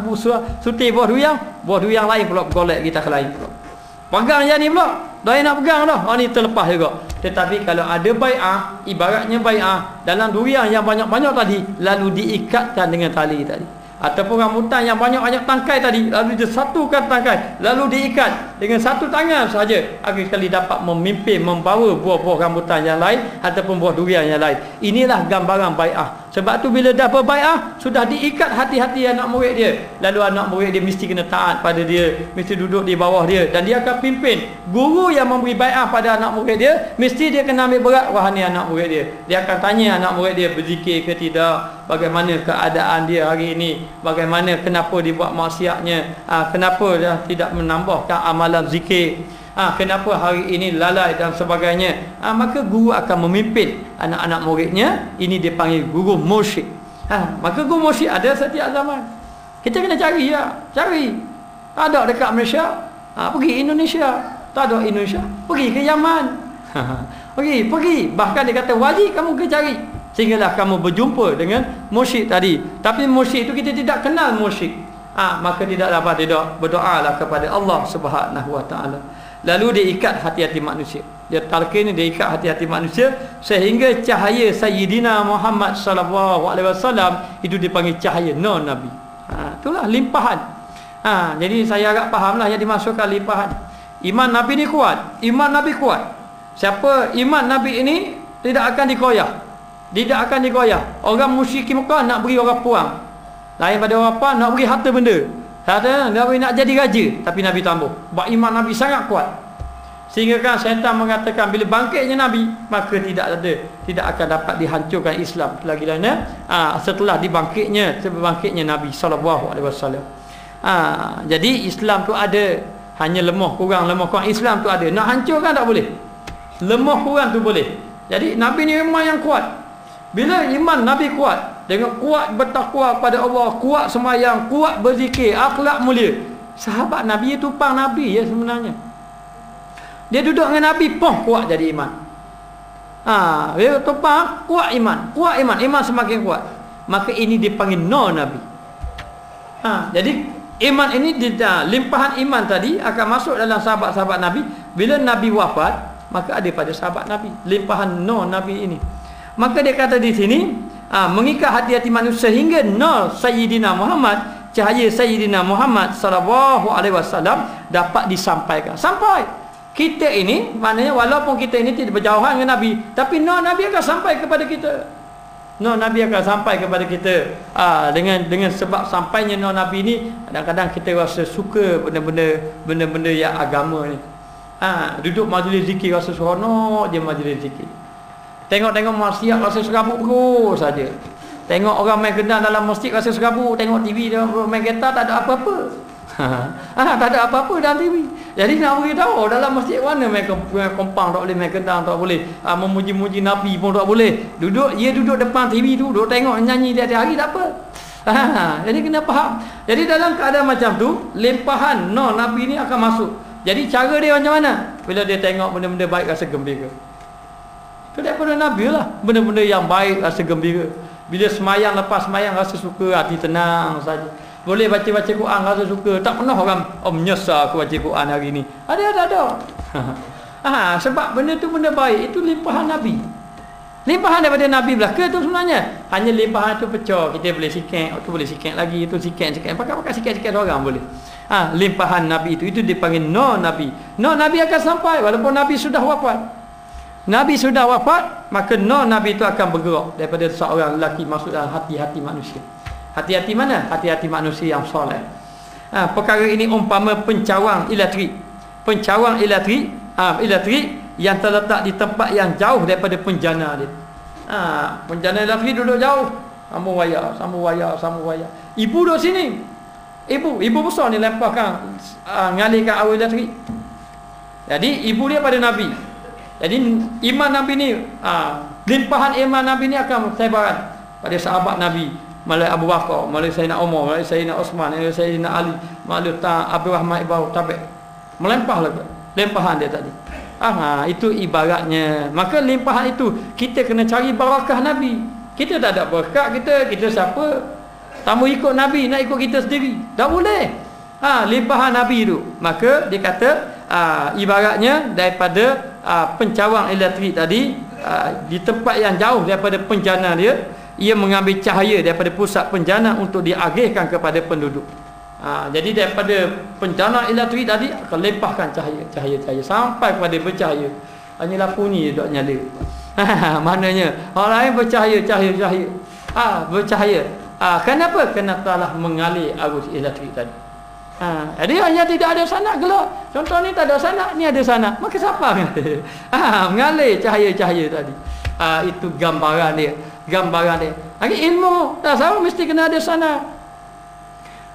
suti buah duyang lain pula golek kita ke lain pula. Pegang yang ni pula, dah nak pegang dah. Ni terlepas juga. Tetapi kalau ada bai'ah, ibaratnya bai'ah dalam durian yang banyak-banyak tadi, lalu diikatkan dengan tali tadi. Ataupun rambutan yang banyak-banyak tangkai tadi, lalu disatukan tangkai, lalu diikat dengan satu tangan saja, akhir sekali dapat memimpin, membawa buah-buah rambutan yang lain ataupun buah durian yang lain. Inilah gambaran bai'ah. Sebab tu bila dah berbai'ah, sudah diikat hati-hati anak murid dia. Lalu anak murid dia mesti kena taat pada dia, mesti duduk di bawah dia, dan dia akan pimpin. Guru yang memberi bai'ah pada anak murid dia, mesti dia kena ambil berat wahani anak murid dia. Dia akan tanya anak murid dia berzikir ke tidak, bagaimana keadaan dia hari ini, bagaimana, kenapa dia buat maksiatnya, kenapa dia tidak menambahkan amalan zikir, kenapa hari ini lalai dan sebagainya. Maka guru akan memimpin anak-anak muridnya. Ini dipanggil guru mursyid. Maka guru mursyid ada setiap zaman. Kita kena cari. Ada dekat Malaysia, pergi Indonesia. Tak ada Indonesia, pergi ke Yaman. pergi. Bahkan dia kata wajib kamu ke cari, sehinggalah kamu berjumpa dengan mursyid tadi. Tapi mursyid itu kita tidak kenal mursyid. Maka tidak dapat berdoalah kepada Allah Subhanahu Wa Taala. Lalu dia ikat hati-hati manusia. Dia talqin, dia ikat hati-hati manusia sehingga cahaya Sayyidina Muhammad sallallahu alaihi wasallam itu dipanggil cahaya non Nabi. Itulah limpahan. Jadi saya agak fahamlah yang dimasukkan limpahan. Iman Nabi ni kuat. Iman Nabi kuat. Siapa iman Nabi ini tidak akan dikoyak. Orang musyrikin Mekah nak beri orang puang. Lain pada orang puang nak beri harta benda. Nabi nak jadi raja, tapi Nabi tambah. Sebab iman Nabi sangat kuat. Sehingga kan syaitan mengatakan bila bangkitnya Nabi, maka tidak akan dapat dihancurkan Islam lagi lana setelah dibangkitnya Nabi sallallahu alaihi wasallam. Jadi Islam tu ada, hanya lemah kurang Islam tu ada. Nak hancurkan tak boleh. Lemah kurang tu boleh. Jadi Nabi ni memang yang kuat. Bila iman Nabi kuat, dengan kuat bertakwa kepada Allah, kuat sembahyang, kuat berzikir, akhlak mulia. Sahabat Nabi itu tumpang Nabi ya sebenarnya. Dia duduk dengan Nabi pun kuat jadi iman. Dia tumpang kuat iman semakin kuat. Maka ini dipanggil no Nabi. Jadi iman ini limpahan iman tadi akan masuk dalam sahabat-sahabat Nabi. Bila Nabi wafat, maka ada pada sahabat Nabi limpahan no Nabi ini. Maka dia kata di sini, mengikat hati-hati manusia sehingga nur Sayyidina Muhammad, cahaya Sayyidina Muhammad sallallahu alaihi wasallam dapat disampaikan. Sampai kita ini, maknanya walaupun kita ini tidak berjauhan dengan Nabi, tapi nur Nabi akan sampai kepada kita. Nur Nabi akan sampai kepada kita. Dengan sebab sampainya nur Nabi ini, kadang-kadang kita rasa suka benda-benda yang agama ni. Duduk majlis zikir rasa seronok je majlis zikir. Tengok maksiat rasa serabut terus saja. Tengok orang main gendang dalam masjid rasa serabut. Tengok TV dia main gitar tak ada apa-apa. Tak ada apa-apa dalam TV. Jadi nak beritahu dalam masjid mana main kompang tak boleh, main gendang tak boleh, memuji-muji Nabi pun tak boleh. Duduk depan TV tu, duduk tengok nyanyi tiap-tiap hari tak apa. Jadi kena faham. Jadi dalam keadaan macam tu, limpahan Nabi ni akan masuk. Jadi cara dia macam mana? Bila dia tengok benda-benda baik rasa gembira. Itu daripada Nabi lah. Benda-benda yang baik rasa gembira. Bila semayang, lepas semayang rasa suka, hati tenang saja. Boleh baca-baca Quran rasa suka. Tak pernah orang menyesal aku baca Quran hari ni. Ada. Sebab benda tu benda baik. Itu limpahan Nabi. Limpahan daripada Nabi belaka tu sebenarnya. Hanya limpahan tu pecah. Kita boleh sikit, tu boleh sikit lagi, tu sikit. Pakai sikit-sikit orang boleh. Limpahan Nabi itu dipanggil no Nabi. No Nabi akan sampai walaupun Nabi sudah wafat. Nabi sudah wafat, maka no Nabi itu akan bergerak daripada seorang lelaki masuk dalam hati-hati manusia. Hati-hati mana? Hati-hati manusia yang soleh. Perkara ini umpama pencawang elektrik. Pencawang elektrik yang terletak di tempat yang jauh daripada penjana dia. Penjana elektrik duduk jauh. Sambung wayar. Ibu duduk sini. Ibu besar ni lemparkan, ngalirkan arus elektrik. Jadi ibu dia pada Nabi. Jadi iman Nabi ni Limpahan iman Nabi ni akan tersebaran pada sahabat Nabi, melalui Abu Bakar, melalui Sayyidina Umar, melalui Sayyidina Osman, melalui Sayyidina Ali, melalui Abdul Rahman Ibn Tabi'. Melimpah lagi limpahan dia tadi. Itu ibaratnya. Maka limpahan itu kita kena cari barakah Nabi. Kita tak ada berkat kita siapa? Tamu ikut Nabi, nak ikut kita sendiri. Tak boleh. Limpahan Nabi itu. Maka dia kata ibaratnya daripada pencawang elektrik tadi, di tempat yang jauh daripada penjana dia, ia mengambil cahaya daripada pusat penjana untuk diagihkan kepada penduduk. Jadi daripada penjana elektrik tadi akan limpahkan cahaya sampai kepada bercahaya. Hanya lampu ni dok nyala. Maknanya orang lain bercahaya. Bercahaya. Kenapa? Kerana telah mengalir arus elektrik tadi. Jadi hanya tidak ada sanak gelap. Contoh ni tak ada sanak, ni ada sanak. Maka siapa mengalir? Mengalir cahaya-cahaya tadi. Itu gambaran dia. Lagi ilmu tasawuf mesti kena ada sanad.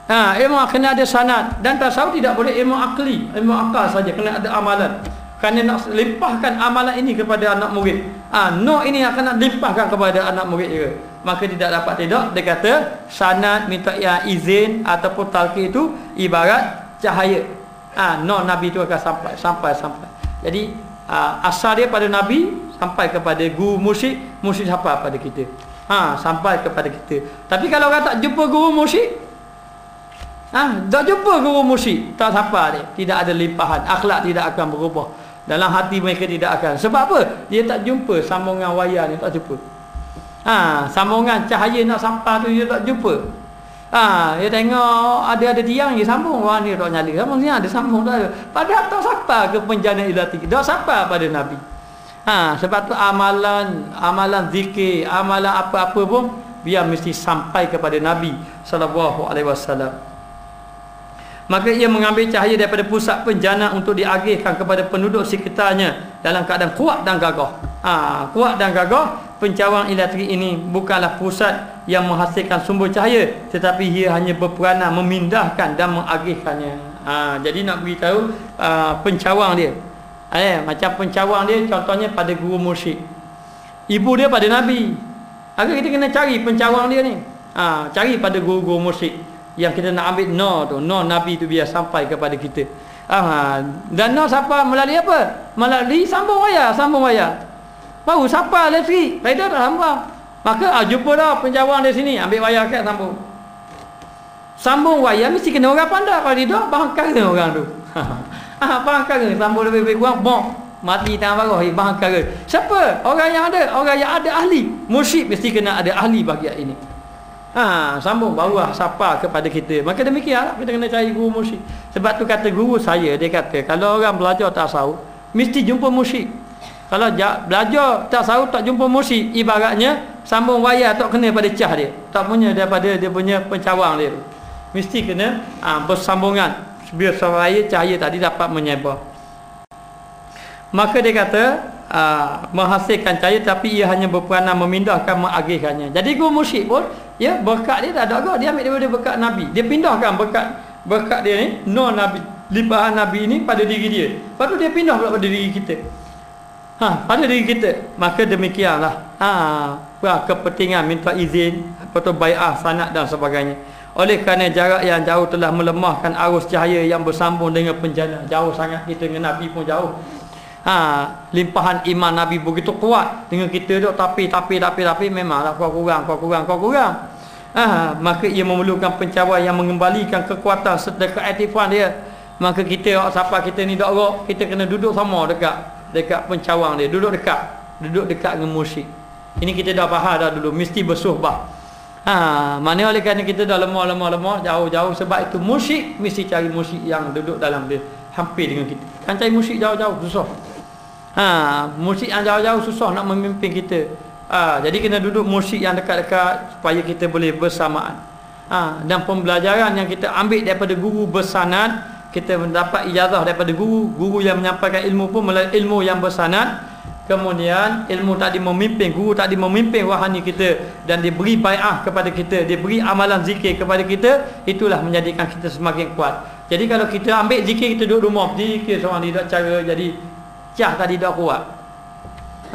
Ilmu kena ada sanad. Dan tasawuf tidak boleh ilmu akli, ilmu akal saja, kena ada amalan. Kerana nak limpahkan amalan ini kepada anak murid. Ini akan nak limpahkan kepada anak murid juga. Maka tidak dapat tidak. Dia kata sanad minta izin ataupun talqin itu ibarat cahaya. Nabi itu akan sampai. Jadi asal dia pada Nabi sampai kepada guru mursyid sampai pada kita. Sampai kepada kita. Tapi kalau orang tak jumpa guru mursyid, tak jumpa guru mursyid, tak sampai dia. Tidak ada limpahan, akhlak tidak akan berubah. Dalam hati mereka tidak akan. Sebab apa? Dia tak jumpa sambungan wayar ni, tak jumpa. Sambungan cahaya nak sampai tu dia tak jumpa. Dia tengok ada tiang dia sambung, orang ni tak nyala. Sambung sini ada sambung tak ada. Padahal tak sampai ke penjana ilahi. Tak sampai pada Nabi. Sebab tu amalan zikir, amalan apa-apa pun biar mesti sampai kepada Nabi sallallahu alaihi wasallam. Maka ia mengambil cahaya daripada pusat penjana untuk diagihkan kepada penduduk sekitarnya dalam keadaan kuat dan gagah. Kuat dan gagah. Pencawang elektrik ini bukanlah pusat yang menghasilkan sumber cahaya, tetapi ia hanya berperanan memindahkan dan mengagihkannya. Jadi nak beritahu pencawang dia. Macam pencawang dia contohnya pada guru mursyid. Ibu dia pada Nabi. Maka kita kena cari pencawang dia ni. Cari pada guru-guru mursyid. Yang kita nak ambil Nabi tu biar sampai kepada kita. Dan sampai melalui apa? Melalui sambung wayar. Baru sampai elektrik. Faedah tak sambung. Maka jumpa dah pencawang di sini, ambil wayar kat sambung. Sambung wayar mesti kena orang pandai. Kalau tidak bahan kara orang tu. Bahan kara sambung lebih kurang mati tangan bawah bahan kara. Siapa? Orang yang ada ahli. Mursyid mesti kena ada ahli bahagian ini. Sambung barulah sapa kepada kita. Maka demikianlah kita kena cari guru mursyid. Sebab tu kata guru saya, dia kata kalau orang belajar tasawuf mesti jumpa mursyid. Kalau belajar tasawuf tak jumpa mursyid, ibaratnya sambung wayar tak kena pada cah dia. Tak punya daripada dia punya pencawang dia tu. Mesti kena bersambungan biar cahaya tadi dapat menyebar. Maka dia kata menghasilkan cahaya, tapi ia hanya berperanan memindahkan, mengagihkannya. Jadi guru mursyid pun berkat dia tak ada agak, dia ambil daripada berkat Nabi, dia pindahkan berkat dia ni, Nabi, limpahan Nabi ni pada diri dia. Lepas tu dia pindah pula pada diri kita. Pada diri kita. Maka demikianlah kepentingan minta izin atau bai'ah, sanad dan sebagainya. Oleh kerana jarak yang jauh telah melemahkan arus cahaya yang bersambung dengan penjana. Jauh sangat kita dengan Nabi pun jauh. Limpahan iman Nabi begitu kuat dengan kita tu, tapi memanglah kau kurang. Maka ia memerlukan pencawang yang mengembalikan kekuatan serta keaktifan dia. Maka kita siapa kita ni dak kita kena duduk sama dekat pencawang dia, duduk dekat dengan mursyid. Ini kita dah faham dah dulu, mesti bersuhbah. Mana oleh kerana kita dah lemah jauh, sebab itu mursyid mesti cari mursyid yang duduk dalam dia hampir dengan kita. Kan cari mursyid jauh-jauh susah. Mursyid yang jauh-jauh susah nak memimpin kita. Jadi kena duduk mursyid yang dekat-dekat supaya kita boleh bersamaan. Dan pembelajaran yang kita ambil daripada guru bersanad, kita mendapat ijazah daripada guru yang menyampaikan ilmu pun melalui ilmu yang bersanad. Kemudian ilmu tadi memimpin, guru tadi memimpin wahani kita, dan dia beri bai'ah kepada kita, dia beri amalan zikir kepada kita. Itulah menjadikan kita semakin kuat. Jadi kalau kita ambil zikir, kita duduk rumah zikir seorang, tidak cara jadi cah tadi dah kuat.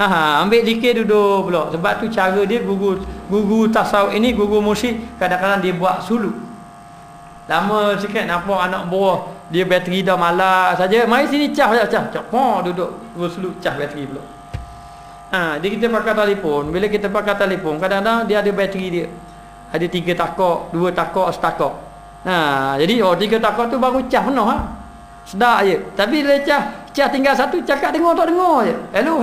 Ambil zikir duduk pula. Sebab tu cara dia guru tasawuf ini, guru musyrik, kadang-kadang dia buat suluk. Lama sikit nampak anak buah dia bateri dah malas saja. Mari sini cah. Duduk suluk cah bateri pula. Dia kita pakai telefon. Bila kita pakai telefon, kadang-kadang dia ada bateri dia. Ada 3 takak, 2 takak, setakak. Jadi 3 takak tu baru cah penuh sedar je. Tapi bila cah tinggal 1, cakap dengar tak dengar je. Hello.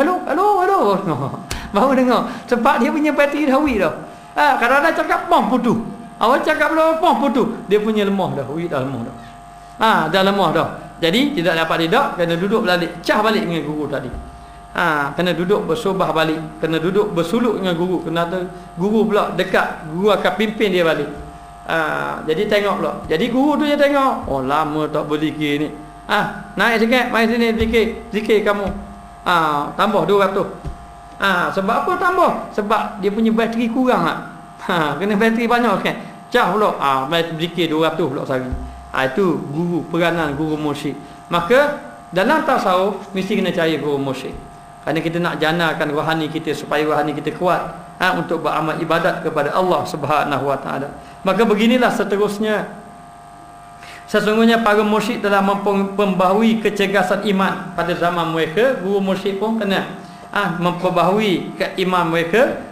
Baru dengar. Sebab dia punya bateri dah weak dah. Kadang-kadang cakap pom putus. Awak cakap belum pom putus. Dia punya lemah dah. Weak dah lemah dah. Dah lemah dah. Jadi tidak dapat didak, kena duduk balik. Cah balik dengan guru tadi. Kena duduk bersobah balik. Kena duduk bersuluk dengan guru. Kena guru pula dekat. Guru akan pimpin dia balik. Jadi tengok pula. Jadi guru tu dia tengok. Oh lama tak berzikir ni. Naik sikit. Mari sini zikir kamu. Tambah 200. Sebab apa tambah? Sebab dia punya bateri kurang kena bateri banyak kan. Cah pula. Zikir 200 pula sehari. Itu peranan guru musyrik. Maka dalam tasawuf mesti kena cari guru musyrik. Kerana kita nak janakan rohani kita supaya rohani kita kuat untuk beramal ibadat kepada Allah Subhanahu wa taala. Maka beginilah seterusnya. Sesungguhnya para musyrik telah memperbaharui kecergasan iman pada zaman mereka. Guru musyrik pun kena memperbaharui iman mereka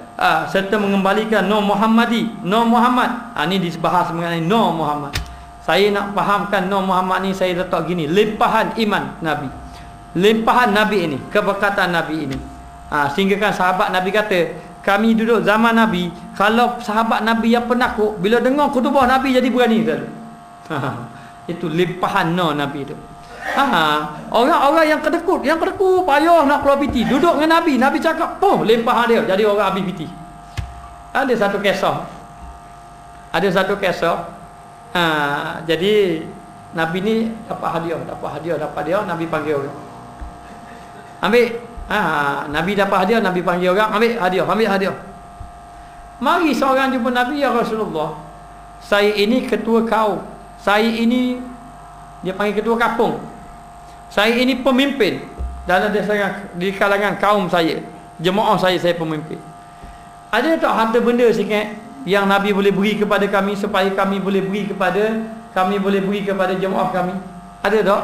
serta mengembalikan Nur Muhammadi. Nur Muhammad. Ini dibahas mengenai Nur Muhammad. Saya nak fahamkan Nur Muhammad ni, saya letak gini, limpahan iman Nabi. Limpahan Nabi ini, keberkatan Nabi ini. Sehingga kan sahabat Nabi kata, kami duduk zaman Nabi, kalau sahabat Nabi yang penakut, bila dengar khutbah Nabi jadi berani selalu. Itu limpahan Nur Nabi itu. Orang-orang yang kedekut payah nak keluar piti, duduk dengan Nabi, Nabi cakap, limpahan dia, jadi orang habis piti. Ada satu kisah. Jadi Nabi ni dapat hadiah, Nabi panggil orang. Ambil. Nabi dapat hadiah, Nabi panggil orang, ambil hadiah. Mari seorang jumpa Nabi, ya Rasulullah. Saya ini ketua kaum. Saya ini, dia panggil ketua kampung. Saya ini pemimpin dalam di kalangan kaum saya. Jemaah saya pemimpin. Ada tak harta benda sikit yang Nabi boleh beri kepada kami supaya kami boleh beri kepada jemaah kami? Ada tak?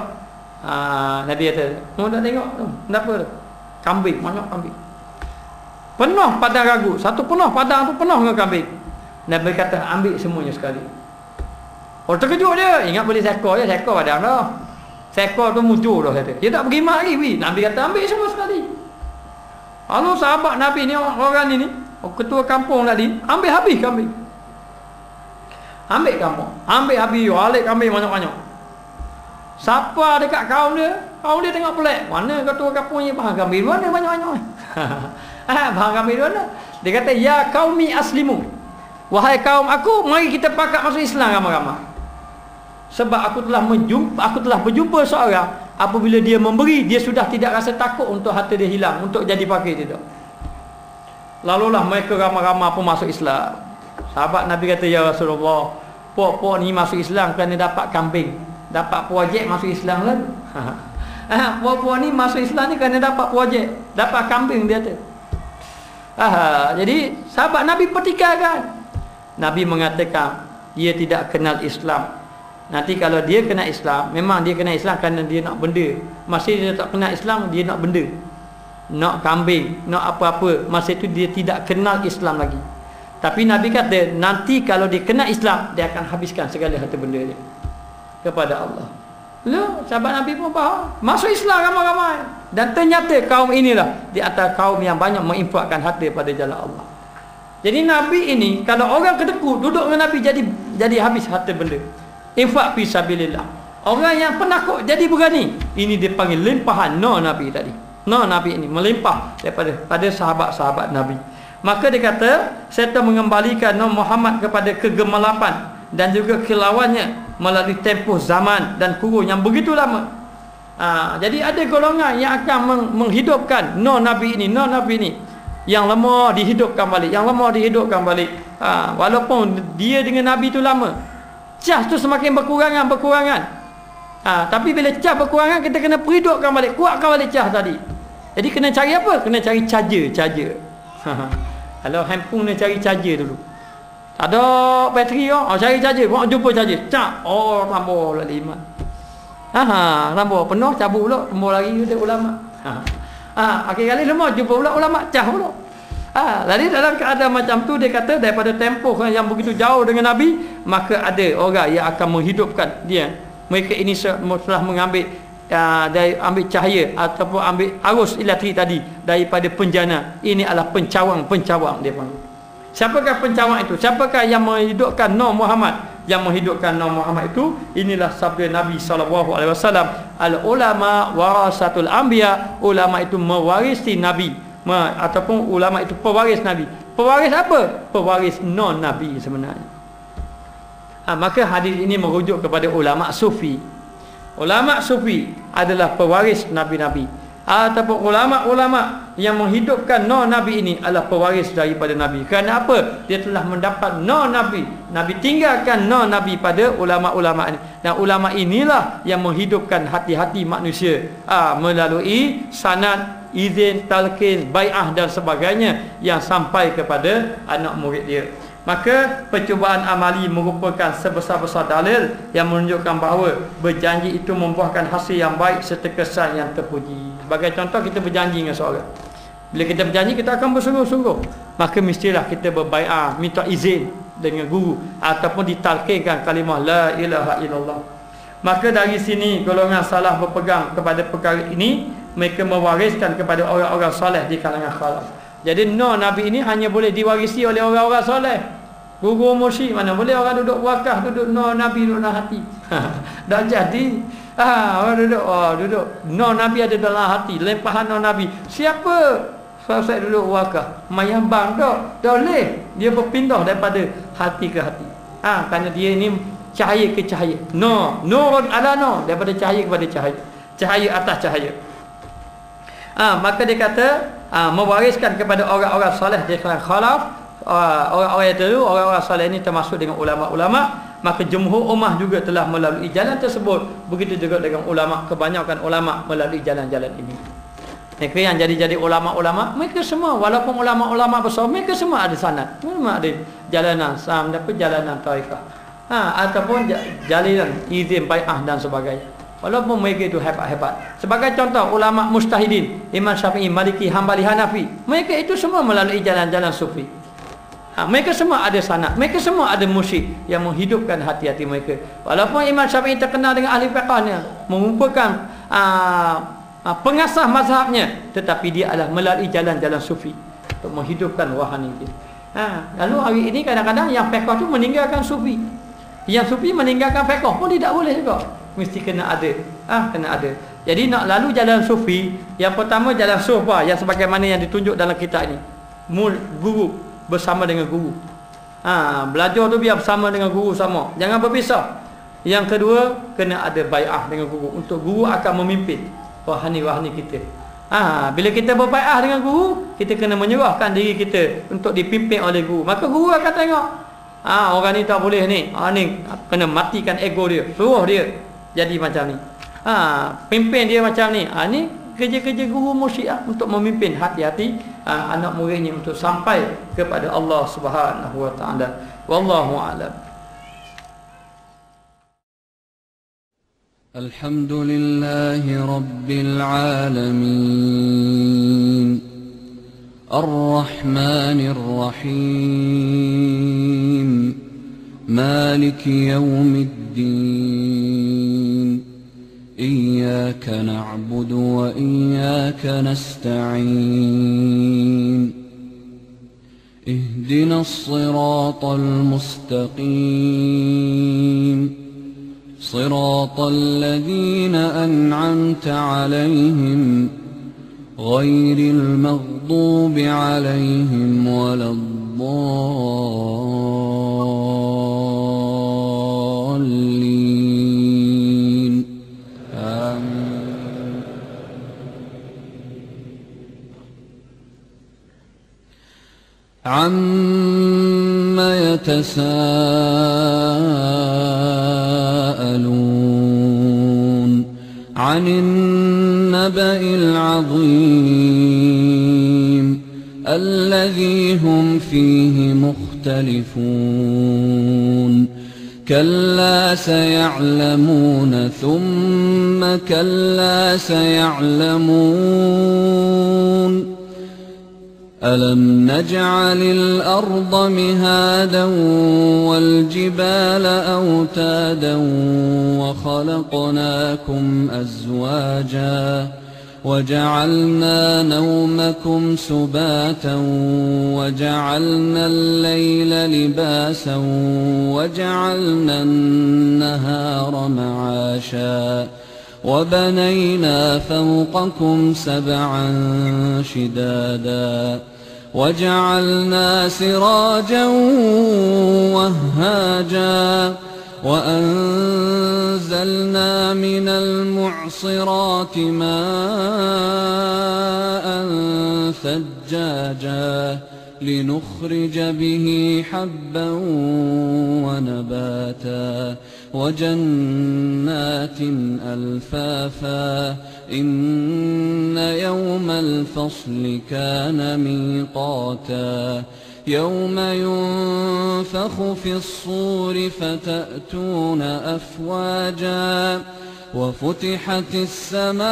Nabi kata, tak tengok tu. Kenapa tu? Kambing, banyak kambing. Penuh padang ragu. Satu penuh padang tu penuh dengan kambing. Nabi kata, ambil semuanya sekali. Terkejut dia. Ingat boleh seekor padang dah. Seekor tu mujur dah kata. Dia tak pergi mak lagi. Nabi kata, ambil semua sekali. Lalu sahabat Nabi ni, orang ni ketua kampung tadi, ambil habis kambing. Ambil habis, alik kambing banyak-banyak. Siapa dekat kaum dia tengok pelik. Mana ketua kampung ni bahan kambing mana banyak-banyak. Bahan kambing mana? Dia kata, ya qaumi aslimu. Wahai kaum aku, mari kita pakat masuk Islam ramai-ramai. Sebab aku telah berjumpa seorang, apabila dia memberi, dia sudah tidak rasa takut untuk harta dia hilang, untuk jadi fakir tidak. Lalulah mereka ramai-ramai pun masuk Islam. Sahabat Nabi kata, ya Rasulullah, puak-puak ni masuk Islam kerana dapat kambing, dapat projek masuk Islam lalu. Puak-puak ni masuk Islam ni kerana dapat projek, dapat kambing dia tu. Jadi sahabat Nabi pertikaikan. Nabi mengatakan dia tidak kenal Islam. Nanti kalau dia kenal Islam, memang dia kenal Islam kerana dia nak benda. Masih dia tak kenal Islam, dia nak benda, nak kambing, nak apa-apa. Masa itu dia tidak kenal Islam lagi. Tapi Nabi kata, nanti kalau dia kenal Islam, dia akan habiskan segala harta benda dia kepada Allah. Lalu sahabat Nabi pun faham, masuk Islam ramai-ramai. Dan ternyata kaum inilah di antara kaum yang banyak menginfakkan harta pada jalan Allah. Jadi Nabi ini, kalau orang kedekut duduk dengan Nabi, jadi habis harta benda. Infak fi sabilillah. Orang yang penakut jadi berani. Ini dipanggil limpahan Nur Nabi tadi. Nur Nabi ini melimpah pada sahabat-sahabat Nabi. Maka dia kata, serta mengembalikan Nur Muhammad kepada kegemilapan dan juga kelawannya melalui tempoh zaman dan kurun yang begitu lama. Jadi ada golongan yang akan menghidupkan Nur Nabi ini, yang lama dihidupkan balik, walaupun dia dengan Nabi itu lama. Cah tu semakin berkurangan. Tapi bila cah berkurangan, kita kena perhidupkan balik, kuatkan balik cah tadi. Jadi kena cari apa? Kena cari charger. Kalau handphone ni cari charger dulu. Tak ada bateri cari charger, buat jumpa charger. Cak, tambah lah 5. Tambah penuh cabut pula, tambah lagi dia ulama. Akhir kali lemah jumpa pula ulama cah pula. Jadi dalam keadaan macam tu dia kata daripada tempoh yang begitu jauh dengan Nabi, maka ada orang yang akan menghidupkan dia. Mereka ini telah mengambil ambil cahaya ataupun ambil arus elektrik tadi daripada penjana. Ini adalah pencawang dia panggil. Siapakah pencawang itu? Siapakah yang menghidupkan Nur Muhammad? Yang menghidupkan Nur Muhammad itu, inilah sabda Nabi SAW, al ulama warasatul anbiya. Ulama itu mewarisi Nabi, ataupun ulama itu pewaris Nabi. Pewaris apa? Pewaris non Nabi sebenarnya. Maka hadis ini merujuk kepada ulama sufi. Ulama sufi adalah pewaris nabi-nabi, ataupun ulama-ulama yang menghidupkan nur Nabi ini adalah pewaris daripada Nabi. Kerana apa? Dia telah mendapat nur Nabi. Nabi tinggalkan nur Nabi pada ulama-ulama ini. Dan ulama inilah yang menghidupkan hati-hati manusia melalui sanad, izin, talqin, bai'ah dan sebagainya yang sampai kepada anak murid dia. Maka percubaan amali merupakan sebesar-besar dalil yang menunjukkan bahawa berjanji itu membuahkan hasil yang baik serta kesan yang terpuji. Sebagai contoh, kita berjanji dengan seorang. Bila kita berjanji, kita akan bersungguh-sungguh. Maka mestilah kita berbai'ah, minta izin dengan guru ataupun ditalqinkan kalimah la ilaha illallah. Maka dari sini golongan salah berpegang kepada perkara ini, mereka mewariskan kepada orang-orang soleh di kalangan khalaf. Jadi nur Nabi ini hanya boleh diwarisi oleh orang-orang soleh. Guru mursyid mana boleh orang duduk wakaf, duduk nur Nabi dalam hati. Dah jadi. Orang duduk nur Nabi ada dalam hati, lempahan nur Nabi. Siapa selesai duduk wakaf? Mayambang dah boleh. Dia berpindah daripada hati ke hati. Kerana dia ini cahaya ke cahaya. Nurun ala nur, daripada cahaya kepada cahaya. Cahaya atas cahaya. Maka dia kata mewariskan kepada orang-orang soleh di kalangan khalaf. Orang-orang yang dulu, orang-orang soleh ini termasuk dengan ulama-ulama. Maka jumhur ummah juga telah melalui jalan tersebut. Begitu juga dengan ulama, kebanyakan ulama melalui jalan-jalan ini. Mereka yang jadi ulama-ulama, mereka semua, walaupun ulama-ulama besar, mereka semua ada sanad, memang ada jalanan sam, dapat jalanan tarekah, ataupun jalinan izin bai'ah dan sebagainya. Walaupun mereka itu hebat-hebat. Sebagai contoh, ulama mujtahidin, Imam Syafi'i, Maliki, Hambali, Hanafi, mereka itu semua melalui jalan-jalan sufi. Mereka semua ada sanad, mereka semua ada mursyid yang menghidupkan hati-hati mereka. Walaupun Imam Syafi'i terkenal dengan ahli fiqhnya, mengumpulkan pengasas mazhabnya, tetapi dia adalah melalui jalan-jalan sufi untuk menghidupkan wahani dia. Lalu hari ini kadang-kadang yang fiqh tu meninggalkan sufi. Yang sufi meninggalkan fiqh pun tidak boleh juga. Mesti kena ada. Kena ada. Jadi nak lalu jalan sufi, yang pertama jalan suhbah, yang sebagaimana yang ditunjuk dalam kitab ini. Guru bersama dengan guru. Belajar tu biar bersama dengan guru sama. Jangan berpisah. Yang kedua, kena ada bai'ah dengan guru. Untuk guru akan memimpin wahani-wahani kita. Bila kita berbai'ah dengan guru, kita kena menyerahkan diri kita untuk dipimpin oleh guru. Maka guru akan tengok, orang ni tak boleh ni. Ni kena matikan ego dia, suruh dia jadi macam ni. Pimpin dia macam ni. Ni kerja-kerja guru mursyid untuk memimpin hati-hati anak muridnya untuk sampai kepada Allah Subhanahu wa taala. Wallahu a'lam. Alhamdulillahi rabbil alamin. Ar-Rahmanir Rahim. Maliki yaumiddin. إياك نعبد وإياك نستعين اهدنا الصراط المستقيم صراط الذين أنعمت عليهم غير المغضوب عليهم ولا الضالين. عما يتساءلون عن النبأ العظيم مختلفون كلا سيعلمون ثم كلا سيعلمون ألم نجعل الأرض مهادا والجبال أوتادا وخلقناكم أزواجا وجعلنا نومكم سباتا وجعلنا الليل لباسا وجعلنا النهار معاشا وبنينا فوقكم سبعا شدادا وجعلنا سراجا وهاجا وأنزلنا من المعصرات ماء ثجاجا لنخرج به حبا ونباتا وجنات ألفافا إن يوم الفصل كان ميقاتا يوم ينفخ في الصور فتأتون أفواجا وفتحت السماء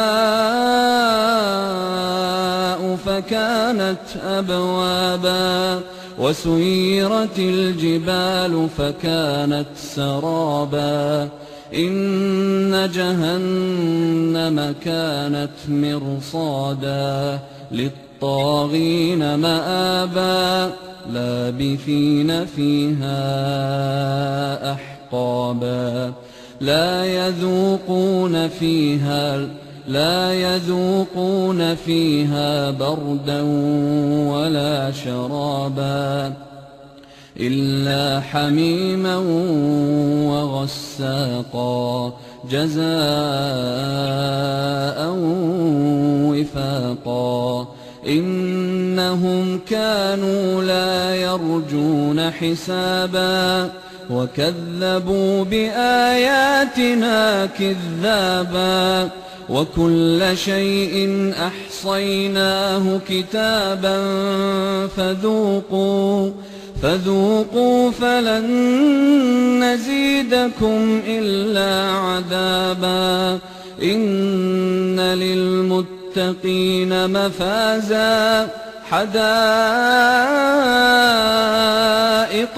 فكانت أبوابا وسيرت الجبال فكانت سرابا إن جهنم كانت مرصادا للطاغين مآبا لابثين فيها أحقابا لا يذوقون فيها بردا ولا شرابا إلا حميما وغساقا جزاء وفاقا إنهم كانوا لا يرجون حسابا وكذبوا بآياتنا كذابا وكل شيء أحصيناه كتابا فذوقوا فلن نزيدكم إلا عذابا إن للمتقين مفازا حدائق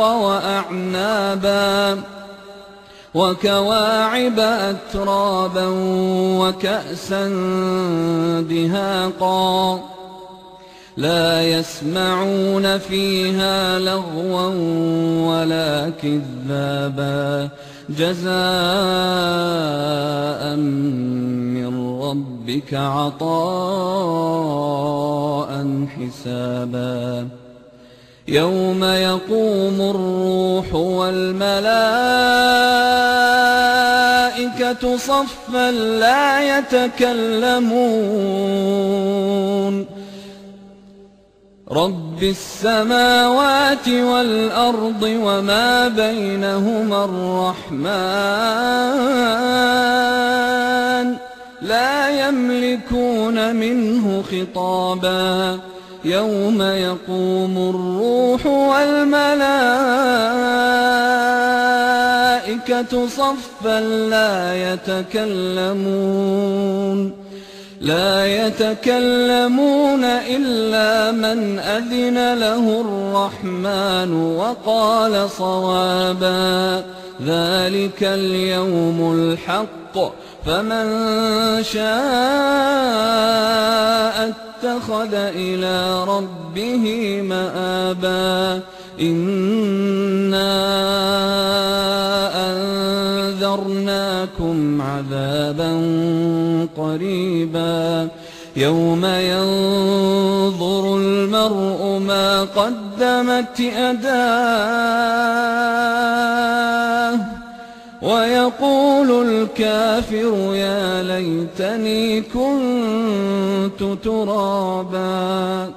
وأعنابا وكواعب أترابا وكأسا دهاقا لا يسمعون فيها لغوا ولا كذابا جزاء من ربك عطاء حسابا يوم يقوم الروح والملائكة صفا لا يتكلمون رب السماوات والأرض وما بينهما الرحمن لا يملكون منه خطابا يوم يقوم الروح والملائكة صفا لا يتكلمون إلا من أذن له الرحمن وقال صوابا ذلك اليوم الحق فمن شاء اتخذ إلى ربه مآبا إنا أنذرناكم عذابا قريبا يوم ينظر المرء ما قدمت يداه ويقول الكافر يا ليتني كنت ترابا